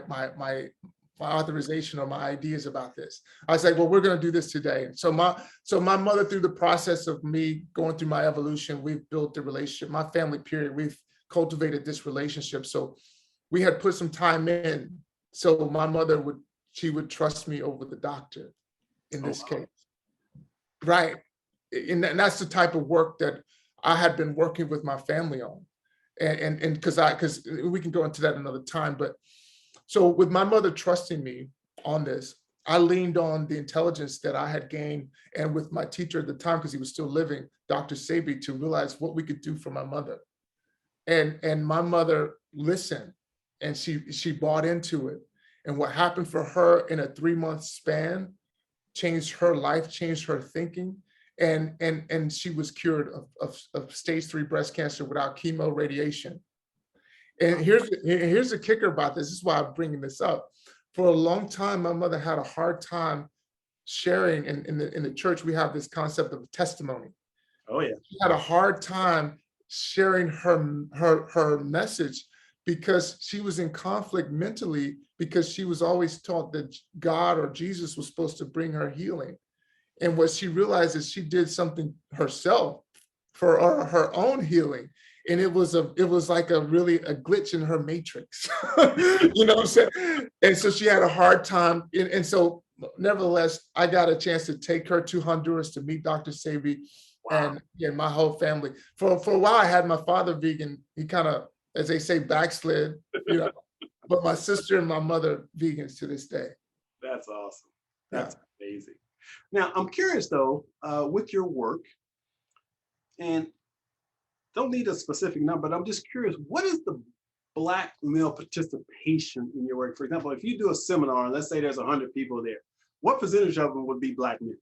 authorization or my ideas about this. I was like, well, we're going to do this today. So my mother, through the process of me going through my evolution, we've built the relationship. My family, period, we've cultivated this relationship. So we had put some time in. So my mother she would trust me over the doctor in Oh, this wow. case. Right. And that's the type of work that I had been working with my family on. And because we can go into that another time, but so with my mother trusting me on this, I leaned on the intelligence that I had gained and with my teacher at the time, because he was still living, Dr. Sabi, to realize what we could do for my mother. And my mother listened, and she bought into it. And what happened for her in a 3-month span changed her life, changed her thinking. And she was cured of stage 3 breast cancer without chemo, radiation. And here's the kicker about this. This is why I'm bringing this up. For a long time, my mother had a hard time sharing. In the church, we have this concept of testimony. Oh yeah. She had a hard time sharing her message because she was in conflict mentally, because she was always taught that God or Jesus was supposed to bring her healing. And what she realized is she did something herself for her own healing. And it was like a glitch in her matrix. You know what I'm saying? And so she had a hard time. And so nevertheless, I got a chance to take her to Honduras to meet Dr. Sabi. Wow. And my whole family. For a while, I had my father vegan. He kind of, as they say, backslid, you know. But my sister and my mother vegans to this day. That's awesome. That's amazing. Now, I'm curious though, with your work, and don't need a specific number, but I'm just curious, what is the Black male participation in your work? For example, if you do a seminar, and let's say there's 100 people there, what percentage of them would be Black men?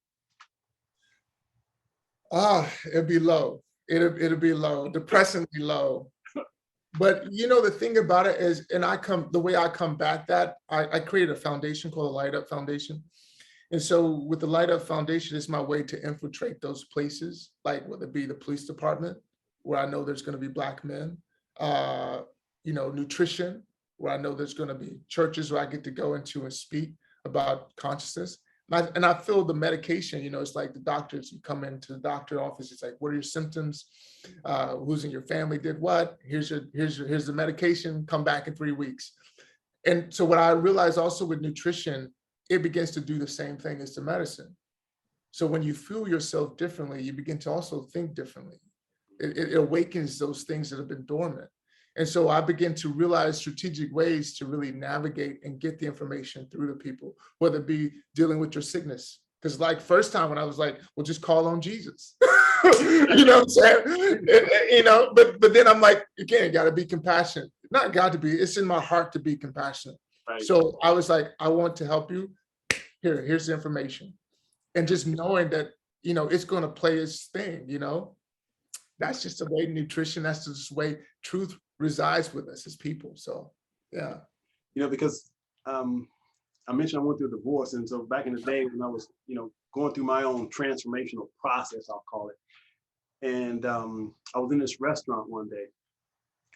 It'd be low. It'll be low, depressingly low. But you know, the thing about it is, and the way I combat that, I created a foundation called the Light Up Foundation. And so with the Light Up Foundation, it's my way to infiltrate those places, like whether it be the police department, where I know there's going to be Black men, you know, nutrition, where I know there's going to be churches where I get to go into and speak about consciousness. And I feel the medication, you know, it's like the doctors, you come into the doctor office, it's like, what are your symptoms? Who's in your family did what? Here's the medication, come back in 3 weeks. And so what I realized also with nutrition, it begins to do the same thing as the medicine. So when you feel yourself differently, you begin to also think differently. It awakens those things that have been dormant. And so I begin to realize strategic ways to really navigate and get the information through to people, whether it be dealing with your sickness. Because like first time when I was like, well, just call on Jesus. You know what I'm saying? You know, but then I'm like, again, got to be compassionate. Not got to be, it's in my heart to be compassionate. Right. So I was like, I want to help you. Here's the information. And just knowing that, you know, it's going to play its thing, you know, that's just the way nutrition, that's just the way truth resides with us as people. So, yeah. You know, because I mentioned I went through a divorce. And so back in the day when I was, you know, going through my own transformational process, I'll call it. And I was in this restaurant one day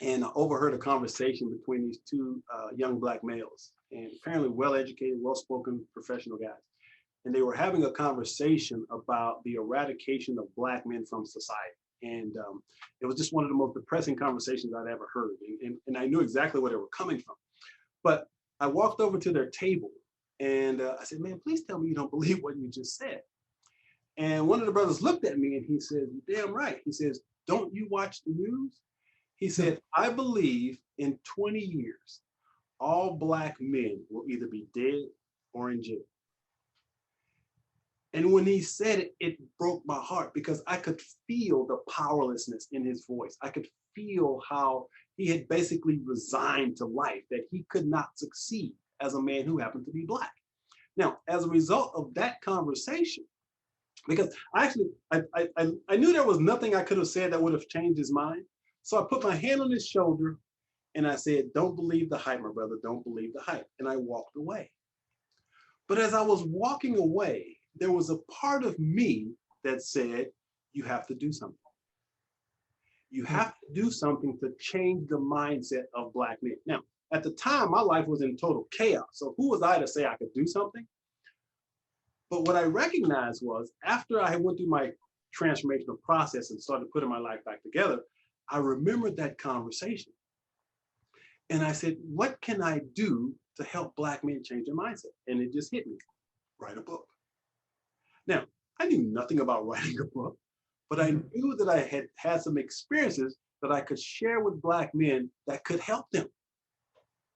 and I overheard a conversation between these two young Black males, and apparently well-educated, well-spoken professional guys. And they were having a conversation about the eradication of Black men from society. And it was just one of the most depressing conversations I'd ever heard. And I knew exactly where they were coming from. But I walked over to their table and I said, man, please tell me you don't believe what you just said. And one of the brothers looked at me and he said, you're damn right. He says, don't you watch the news? He said, I believe in 20 years, all Black men will either be dead or in jail. And when he said it, it broke my heart because I could feel the powerlessness in his voice. I could feel how he had basically resigned to life, that he could not succeed as a man who happened to be Black. Now, as a result of that conversation, because I knew there was nothing I could have said that would have changed his mind. So I put my hand on his shoulder and I said, don't believe the hype, my brother, don't believe the hype. And I walked away. But as I was walking away, there was a part of me that said, you have to do something. You have to do something to change the mindset of Black men. Now, at the time, my life was in total chaos. So who was I to say I could do something? But what I recognized was after I went through my transformational process and started putting my life back together, I remembered that conversation. And I said, what can I do to help Black men change their mindset? And it just hit me, write a book. Now, I knew nothing about writing a book, but I knew that I had had some experiences that I could share with Black men that could help them.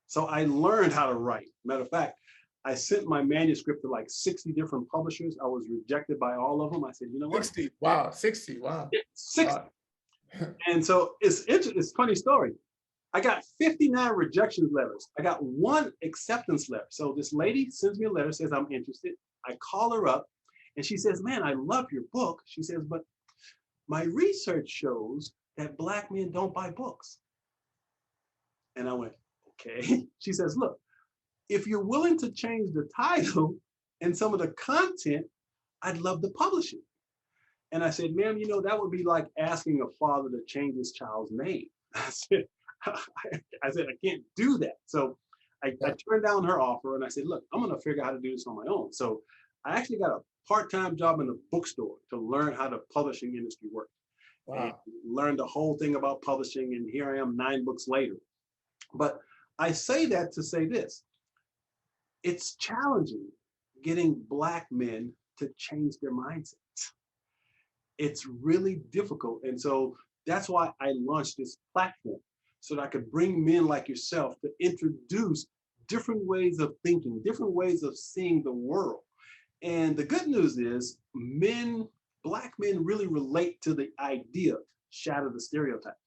So I learned how to write. Matter of fact, I sent my manuscript to like 60 different publishers. I was rejected by all of them. I said, you know what? 60. Wow. 60. Wow. 60. And so it's a funny story. I got 59 rejection letters. I got 1 acceptance letter. So this lady sends me a letter, says, I'm interested. I call her up and she says, man, I love your book. She says, but my research shows that Black men don't buy books. And I went, okay. She says, look, if you're willing to change the title and some of the content, I'd love to publish it. And I said, ma'am, you know, that would be like asking a father to change his child's name. I said, I can't do that. So I turned down her offer and I said, look, I'm going to figure out how to do this on my own. So I actually got a part-time job in a bookstore to learn how the publishing industry works. Wow. And learned the whole thing about publishing. And here I am 9 books later. But I say that to say this. It's challenging getting Black men to change their mindsets. It's really difficult. And so that's why I launched this platform, so that I could bring men like yourself to introduce different ways of thinking, different ways of seeing the world. And the good news is Black men really relate to the idea, shatter the stereotypes.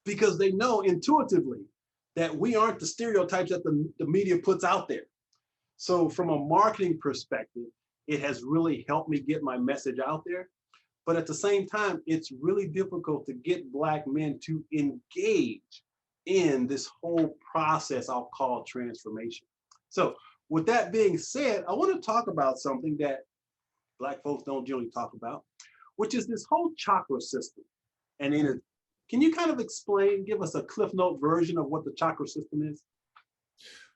Because they know intuitively that we aren't the stereotypes that the media puts out there. So from a marketing perspective, it has really helped me get my message out there. But at the same time, it's really difficult to get Black men to engage in this whole process I'll call transformation. So with that being said, I want to talk about something that Black folks don't generally talk about, which is this whole chakra system and energy. Can you kind of explain, give us a Cliff Note version of what the chakra system is?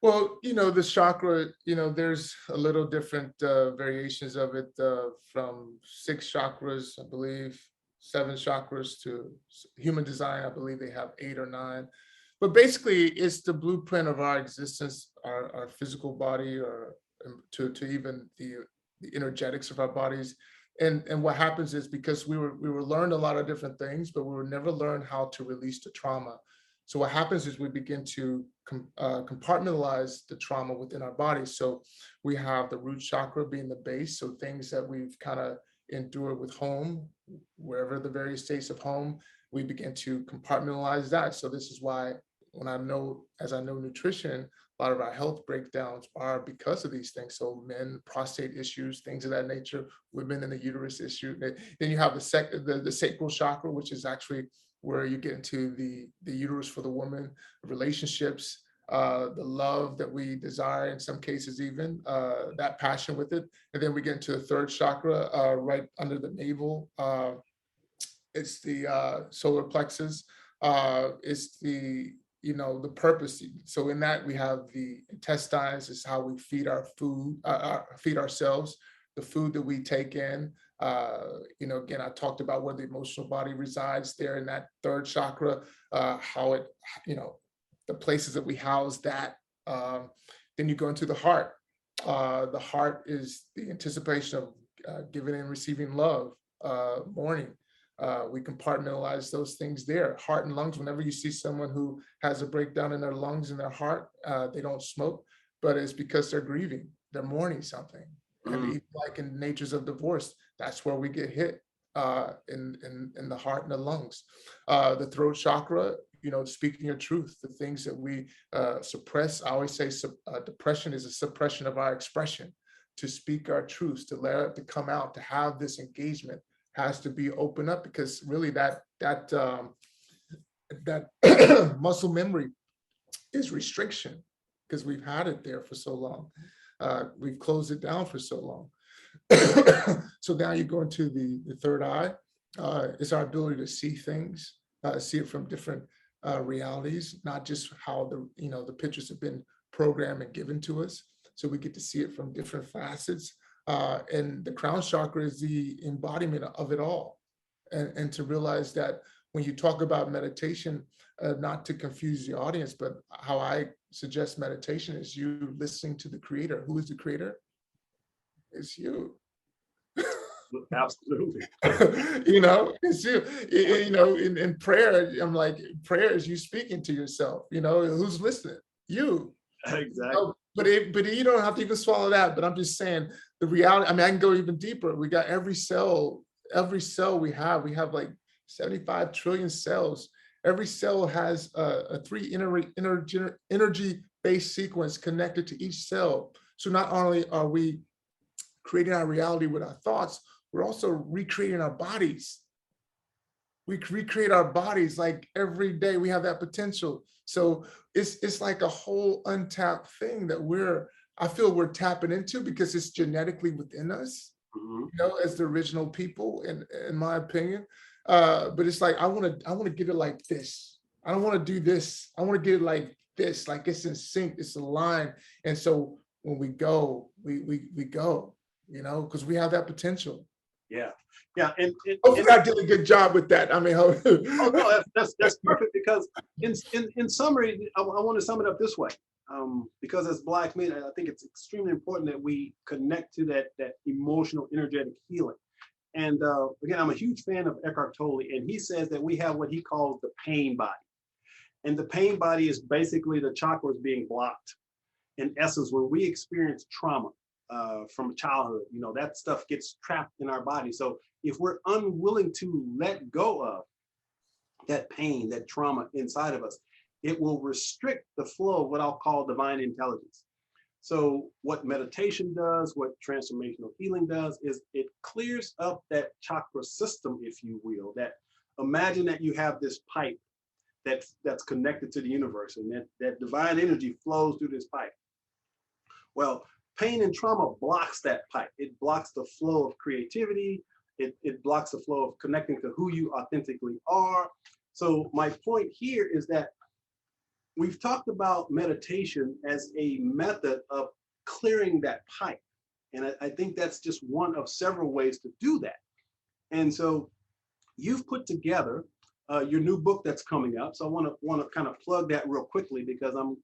Well, you know, the chakra, you know, there's a little different variations of it, from 6 chakras, I believe, 7 chakras, to human design. I believe they have 8 or 9. But basically, it's the blueprint of our existence, our physical body, or to even the energetics of our bodies. And what happens is, because we were learned a lot of different things, but we were never learned how to release the trauma. So what happens is we begin to compartmentalize the trauma within our bodies. So we have the root chakra being the base. So things that we've kind of endured with home, wherever the various states of home, we begin to compartmentalize that. So this is why as I know nutrition, a lot of our health breakdowns are because of these things. So men, prostate issues, things of that nature, women in the uterus issue. Then you have the sacral chakra, which is actually where you get into the uterus for the woman, relationships, the love that we desire in some cases, even that passion with it. And then we get into the 3rd chakra, right under the navel. It's the solar plexus. It's the purpose. So in that we have the intestines, is how we feed our food, feed ourselves, the food that we take in. Again, I talked about where the emotional body resides there in that 3rd chakra, how it, the places that we house that. Then you go into the heart. The heart is the anticipation of giving and receiving love, mourning. We compartmentalize those things there. Heart and lungs, whenever you see someone who has a breakdown in their lungs and their heart, they don't smoke, but it's because they're grieving, they're mourning something. And even like in natures of divorce, that's where we get hit, in the heart and the lungs. The throat chakra, speaking your truth, the things that we suppress. I always say depression is a suppression of our expression. To speak our truths, to let it to come out, to have this engagement has to be open up, because really that muscle memory is restriction, because we've had it there for so long. We've closed it down for so long. So now you go into the 3rd eye. It's our ability to see things, see it from different realities, not just how the pictures have been programmed and given to us. So we get to see it from different facets. And the crown chakra is the embodiment of it all. And to realize that when you talk about meditation, not to confuse the audience, but how I suggest meditation is you listening to the creator. Who is the creator? It's you. Absolutely. In prayer, I'm like, prayer is you speaking to yourself, who's listening? You. Exactly. But you don't have to even swallow that. But I'm just saying the reality. I mean, I can go even deeper. We got every cell we have like 75 trillion cells. Every cell has a three energy-based sequence connected to each cell. So not only are we creating our reality with our thoughts, we're also recreating our bodies. We recreate our bodies like every day. We have that potential. So it's like a whole untapped thing that I feel we're tapping into because it's genetically within us, as the original people, in my opinion. But it's like I want to get it like this. I don't want to do this. I want to get it like this, like it's in sync, it's aligned. And so when we go, we go, because we have that potential. Yeah. Yeah. And hopefully I did a good job with that. I mean, oh no, that's perfect, because in summary, I want to sum it up this way. Because as Black men, I think it's extremely important that we connect to that emotional, energetic healing. And again, I'm a huge fan of Eckhart Tolle, and he says that we have what he calls the pain body. And the pain body is basically the chakras being blocked. In essence, when we experience trauma from childhood, that stuff gets trapped in our body. So if we're unwilling to let go of that pain, that trauma inside of us, it will restrict the flow of what I'll call divine intelligence. So what meditation does, what transformational healing does, is it clears up that chakra system, if you will. That imagine that you have this pipe that's connected to the universe, and that divine energy flows through this pipe. Well, pain and trauma blocks that pipe. It blocks the flow of creativity. It blocks the flow of connecting to who you authentically are. So my point here is that we've talked about meditation as a method of clearing that pipe. And I think that's just one of several ways to do that. And so you've put together your new book that's coming up. So I want to kind of plug that real quickly, because I'm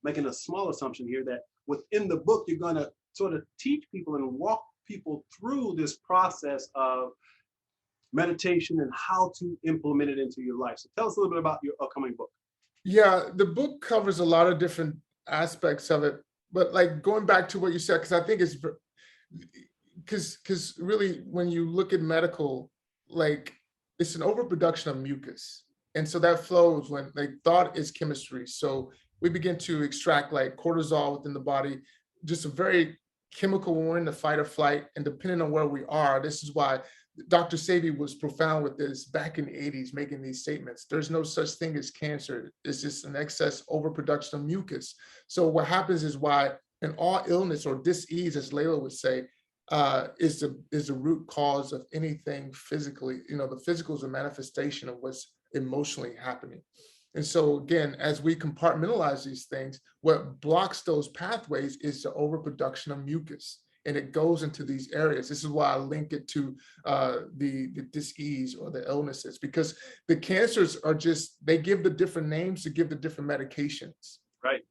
making a small assumption here that within the book, you're going to sort of teach people and walk people through this process of meditation and how to implement it into your life. So tell us a little bit about your upcoming book. Yeah, the book covers a lot of different aspects of it, but like going back to what you said, because I think it's because really when you look at medical, like it's an overproduction of mucus, and so that flows when like thought is chemistry. So we begin to extract like cortisol within the body, just a very chemical when we're in the fight or flight, and depending on where we are, this is why Dr. Sebi was profound with this back in the 80s, making these statements. There's no such thing as cancer. It's just an excess overproduction of mucus. So what happens is why in all illness or dis-ease, as Layla would say, is the root cause of anything physically. The physical is a manifestation of what's emotionally happening. And so again, as we compartmentalize these things, what blocks those pathways is the overproduction of mucus. And it goes into these areas. This is why I link it to the dis-ease or the illnesses, because the cancers are just, they give the different names to give the different medications. Right.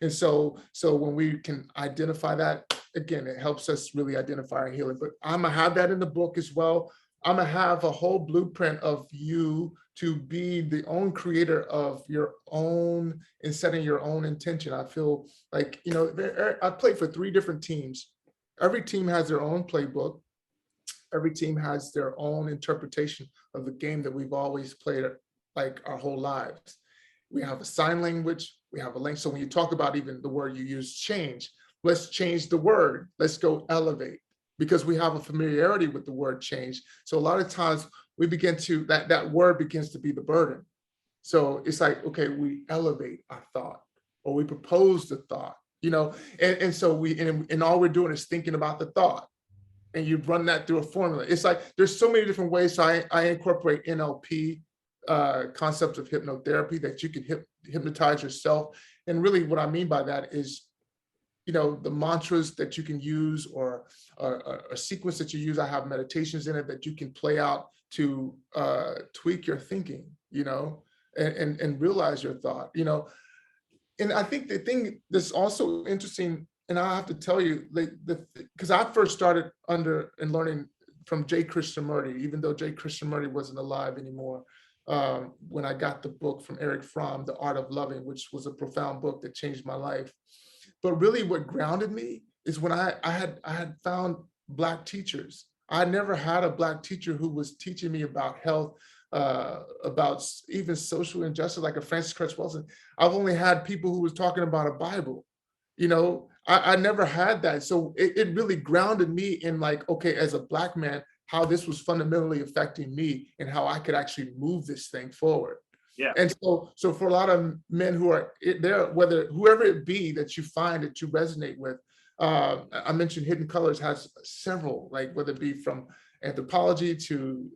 And so when we can identify that, again, it helps us really identify our healing. But I'm gonna have that in the book as well. I'm gonna have a whole blueprint of you to be the own creator of your own and setting your own intention. I feel like, I played for 3 different teams. Every team has their own playbook. Every team has their own interpretation of the game that we've always played like our whole lives. We have a sign language, we have a language. So when you talk about even the word you use, change, let's change the word. Let's go elevate, because we have a familiarity with the word change. So a lot of times we begin to, that word begins to be the burden. So it's like, okay, we elevate our thought, or we propose the thought, and so and all we're doing is thinking about the thought, and you run that through a formula. It's like, there's so many different ways. So I incorporate NLP, concepts of hypnotherapy, that you can hypnotize yourself. And really what I mean by that is, the mantras that you can use, or a sequence that you use. I have meditations in it that you can play out to tweak your thinking, and realize your thought, And I think the thing that's also interesting and I have to tell you, like, because I first started under and learning from J. Krishnamurti, even though J. Krishnamurti wasn't alive anymore, when I got the book from Eric Fromm, The Art of Loving, which was a profound book that changed my life. But really what grounded me is when I had found Black teachers. I never had a Black teacher who was teaching me about health, about even social injustice, like a Francis Cress Wilson. I've only had people who was talking about a Bible. You know, I never had that. So it really grounded me in, like, okay, as a Black man, how this was fundamentally affecting me and how I could actually move this thing forward. Yeah. And so for a lot of men who are there, whether whoever it be that you find that you resonate with, I mentioned Hidden Colors has several, like whether it be from anthropology to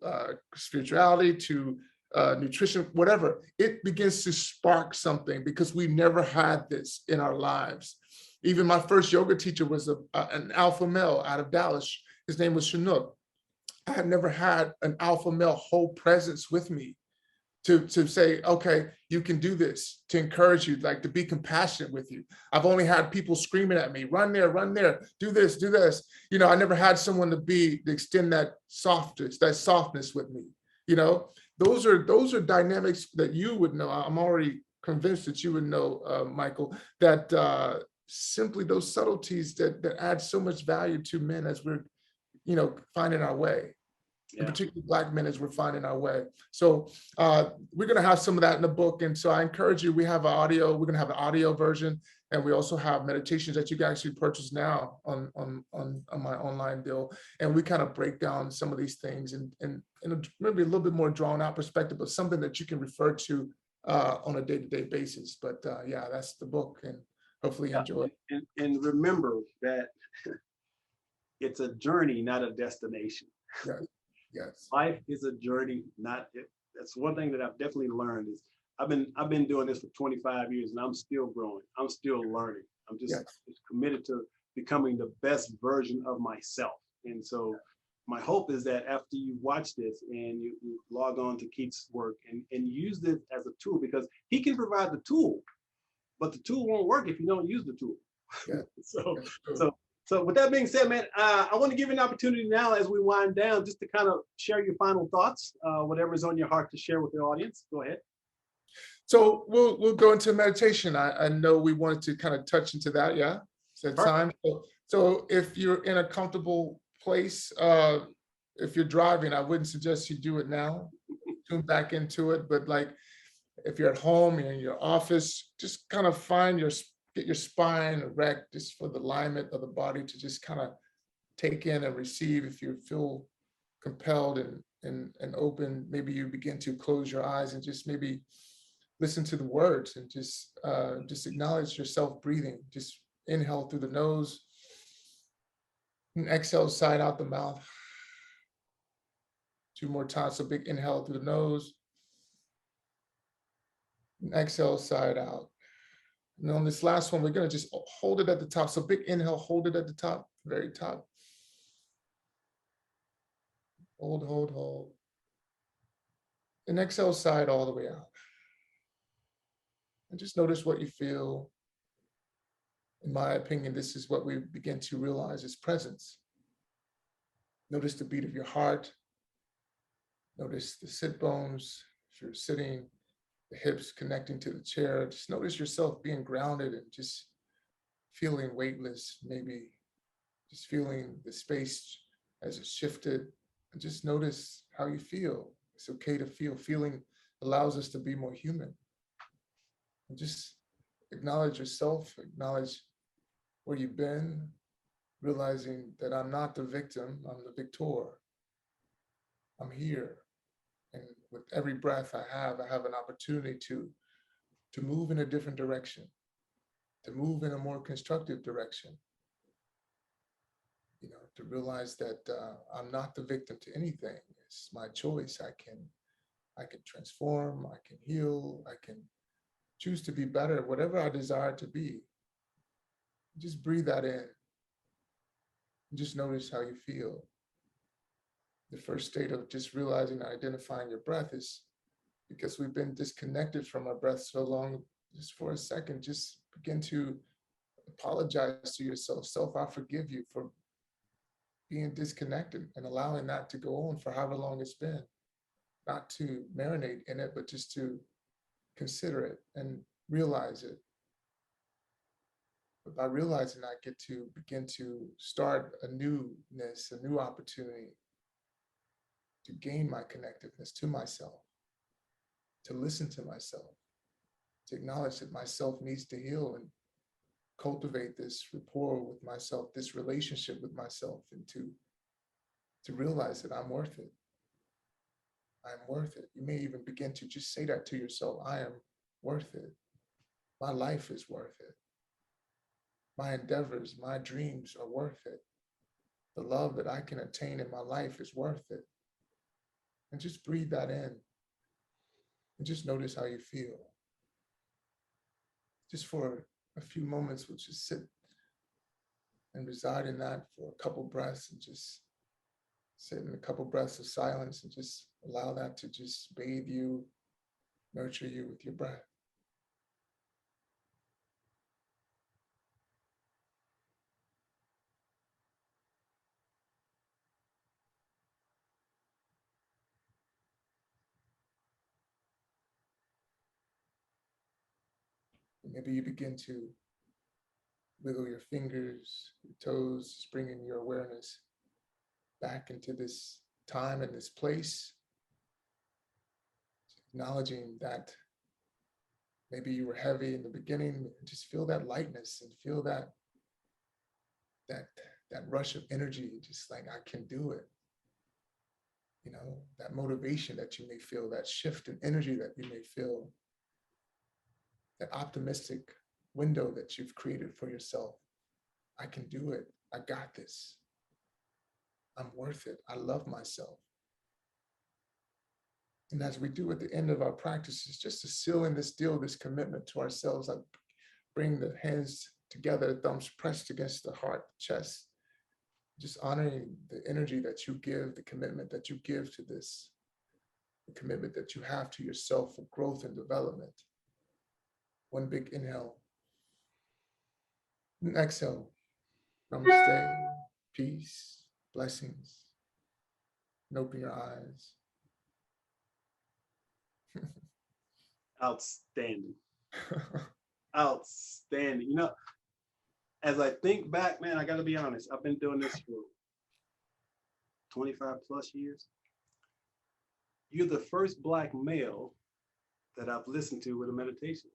spirituality to nutrition, whatever, it begins to spark something because we never had this in our lives. Even my first yoga teacher was an alpha male out of Dallas. His name was Chinook. I had never had an alpha male hold presence with me to say, okay, you can do this, to encourage you, like to be compassionate with you. I've only had people screaming at me, run there, do this, do this. You know, I never had someone to extend that softness with me. You know, those are dynamics that you would know. I'm already convinced that you would know, Michael, that simply those subtleties that add so much value to men as we're, you know, finding our way. Yeah. And particularly Black men as we're finding our way. So we're going to have some of that in the book. And so I encourage you, we're going to have an audio version, and we also have meditations that you can actually purchase now on my online deal. And we kind of break down some of these things and maybe a little bit more drawn out perspective, but something that you can refer to on a day-to-day basis. But yeah, that's the book, and hopefully you enjoy it. And remember that it's a journey, not a destination. Yeah. Yes. Life is a journey, not it. That's one thing that I've definitely learned is I've been doing this for 25 years and I'm still growing. I'm still learning. I'm just committed to becoming the best version of myself. And so my hope is that after you watch this and you log on to Keith's work and use this as a tool, because he can provide the tool, but the tool won't work if you don't use the tool. Yeah. So with that being said, man, I want to give you an opportunity now as we wind down just to kind of share your final thoughts, whatever's on your heart to share with the audience. Go ahead. So we'll go into meditation. I know we wanted to kind of touch into that. Yeah, is that time? So if you're in a comfortable place, if you're driving, I wouldn't suggest you do it now. Tune back into it. But like if you're at home, you're in your office, just kind of get your spine erect, just for the alignment of the body to just kind of take in and receive. If you feel compelled and open, maybe you begin to close your eyes and just maybe listen to the words and just acknowledge yourself breathing. Just inhale through the nose and exhale side out the mouth. 2 more times. So big inhale through the nose and exhale side out. And on this last one, we're going to just hold it at the top. So big inhale, hold it at the top, very top. Hold. And exhale side all the way out. And just notice what you feel. In my opinion, this is what we begin to realize is presence. Notice the beat of your heart. Notice the sit bones. If you're sitting, the hips connecting to the chair. Just notice yourself being grounded and just feeling weightless, maybe just feeling the space as it shifted, and just notice how you feel. It's okay to feel. Feeling allows us to be more human. And just acknowledge yourself, acknowledge where you've been, realizing that I'm not the victim, I'm the victor. I'm here. And with every breath I have an opportunity to move in a different direction, to move in a more constructive direction. You know, to realize that I'm not the victim to anything. It's my choice. I can transform, I can heal, I can choose to be better, whatever I desire to be. Just breathe that in. Just notice how you feel. The first state of just realizing and identifying your breath is because we've been disconnected from our breath so long. Just for a second, just begin to apologize to yourself. Self, I forgive you for being disconnected and allowing that to go on for however long it's been. Not to marinate in it, but just to consider it and realize it. But by realizing I get to begin to start a newness, a new opportunity to gain my connectiveness to myself, to listen to myself, to acknowledge that myself needs to heal and cultivate this rapport with myself, this relationship with myself, and to realize that I'm worth it. I'm worth it. You may even begin to just say that to yourself. I am worth it. My life is worth it. My endeavors, my dreams are worth it. The love that I can attain in my life is worth it. And just breathe that in and just notice how you feel. Just for a few moments, we'll just sit and reside in that for a couple breaths and just sit in a couple breaths of silence and just allow that to just bathe you, nurture you with your breath. Maybe you begin to wiggle your fingers, your toes, just bringing your awareness back into this time and this place, acknowledging that maybe you were heavy in the beginning. Just feel that lightness and feel that rush of energy, just like I can do it. You know, that motivation that you may feel, that shift in energy that you may feel, that optimistic window that you've created for yourself. I can do it. I got this. I'm worth it. I love myself. And as we do at the end of our practices, just to seal in this deal, this commitment to ourselves, like bring the hands together, thumbs pressed against the heart, chest, just honoring the energy that you give, the commitment that you give to this, the commitment that you have to yourself for growth and development. One big inhale. And exhale. Namaste, peace, blessings. And open your eyes. Outstanding. Outstanding. You know, as I think back, man, I got to be honest. I've been doing this for 25 plus years. You're the first Black male that I've listened to with a meditation.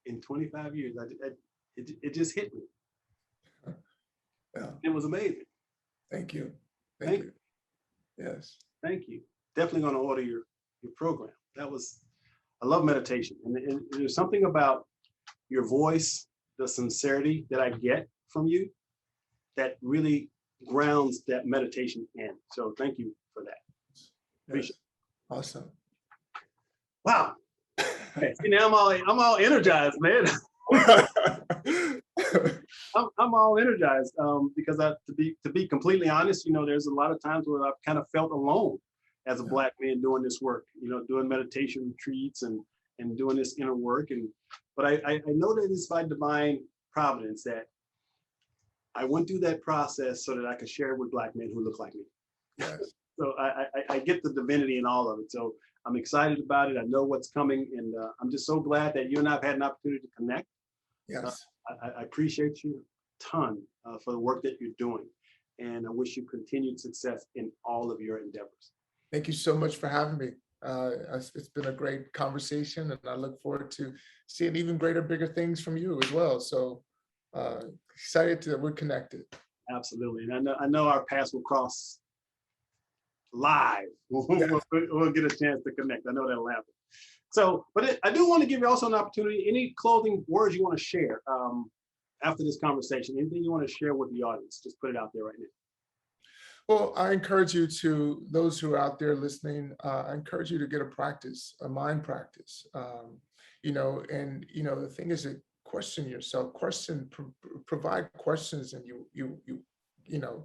In 25 years, it just hit me. Yeah. It was amazing. Thank you. Thank you. Yes. Thank you. Definitely going to order your program. I love meditation. And there's something about your voice, the sincerity that I get from you that really grounds that meditation in. So thank you for that. Appreciate it. Awesome. Wow. Okay. See, now I'm all energized, man. I'm all energized because to be completely honest, you know, there's a lot of times where I've kind of felt alone as a Black man doing this work, you know, doing meditation retreats and doing this inner work. But I know that it's by divine providence that I went through that process so that I could share it with Black men who look like me. Yes. So I get the divinity in all of it. So I'm excited about it. I know what's coming. And I'm just so glad that you and I have had an opportunity to connect. Yes. I appreciate you a ton for the work that you're doing. And I wish you continued success in all of your endeavors. Thank you so much for having me. It's been a great conversation, and I look forward to seeing even greater, bigger things from you as well. So excited that we're connected. Absolutely. And I know our paths will cross live. We'll get a chance to connect. I know that'll happen. So, but I do want to give you also an opportunity. Any closing words you want to share after this conversation? Anything you want to share with the audience? Just put it out there right now. Well, I encourage you to, those who are out there listening, I encourage you to get a practice, a mind practice. You know, and you know, the thing is to question yourself, provide questions, and you know,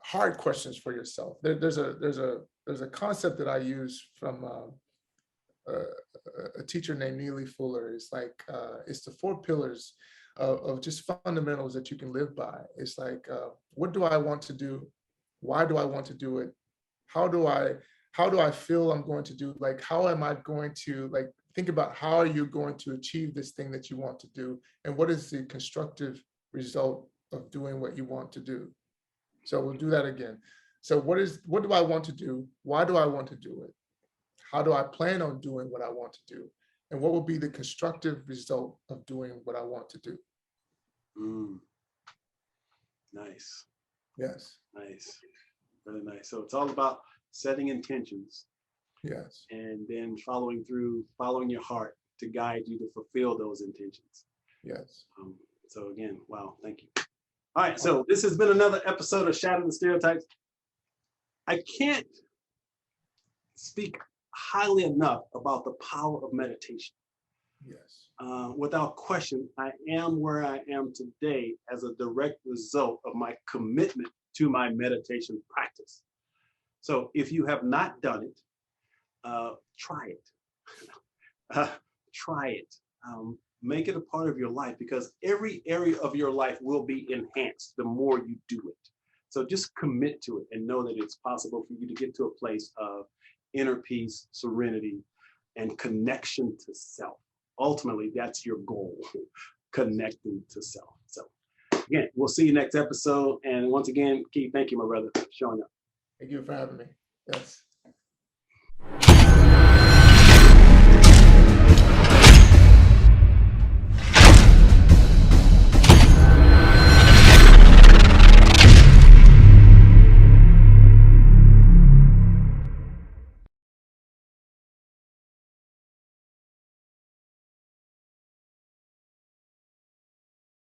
hard questions for yourself. There's a concept that I use from a teacher named Neely Fuller. It's like, it's the 4 pillars of just fundamentals that you can live by. It's like, what do I want to do? Why do I want to do it? How do I feel I'm going to do? Like, how am I going to, like, think about how are you going to achieve this thing that you want to do? And what is the constructive result of doing what you want to do? So we'll do that again. So what do I want to do? Why do I want to do it? How do I plan on doing what I want to do? And what will be the constructive result of doing what I want to do? Nice. Yes. Nice. Really nice. So it's all about setting intentions. Yes. And then following your heart to guide you to fulfill those intentions. Yes. So again, wow, thank you. All right, so this has been another episode of Shatter the Stereotypes. I can't speak highly enough about the power of meditation. Yes. Without question, I am where I am today as a direct result of my commitment to my meditation practice. So if you have not done it, try it. Try it. Make it a part of your life, because every area of your life will be enhanced the more you do it. So just commit to it and know that it's possible for you to get to a place of inner peace, serenity, and connection to self. Ultimately, that's your goal, connecting to self. So again, we'll see you next episode. And once again, Keith, thank you, my brother, for showing up. Thank you for having me. Yes.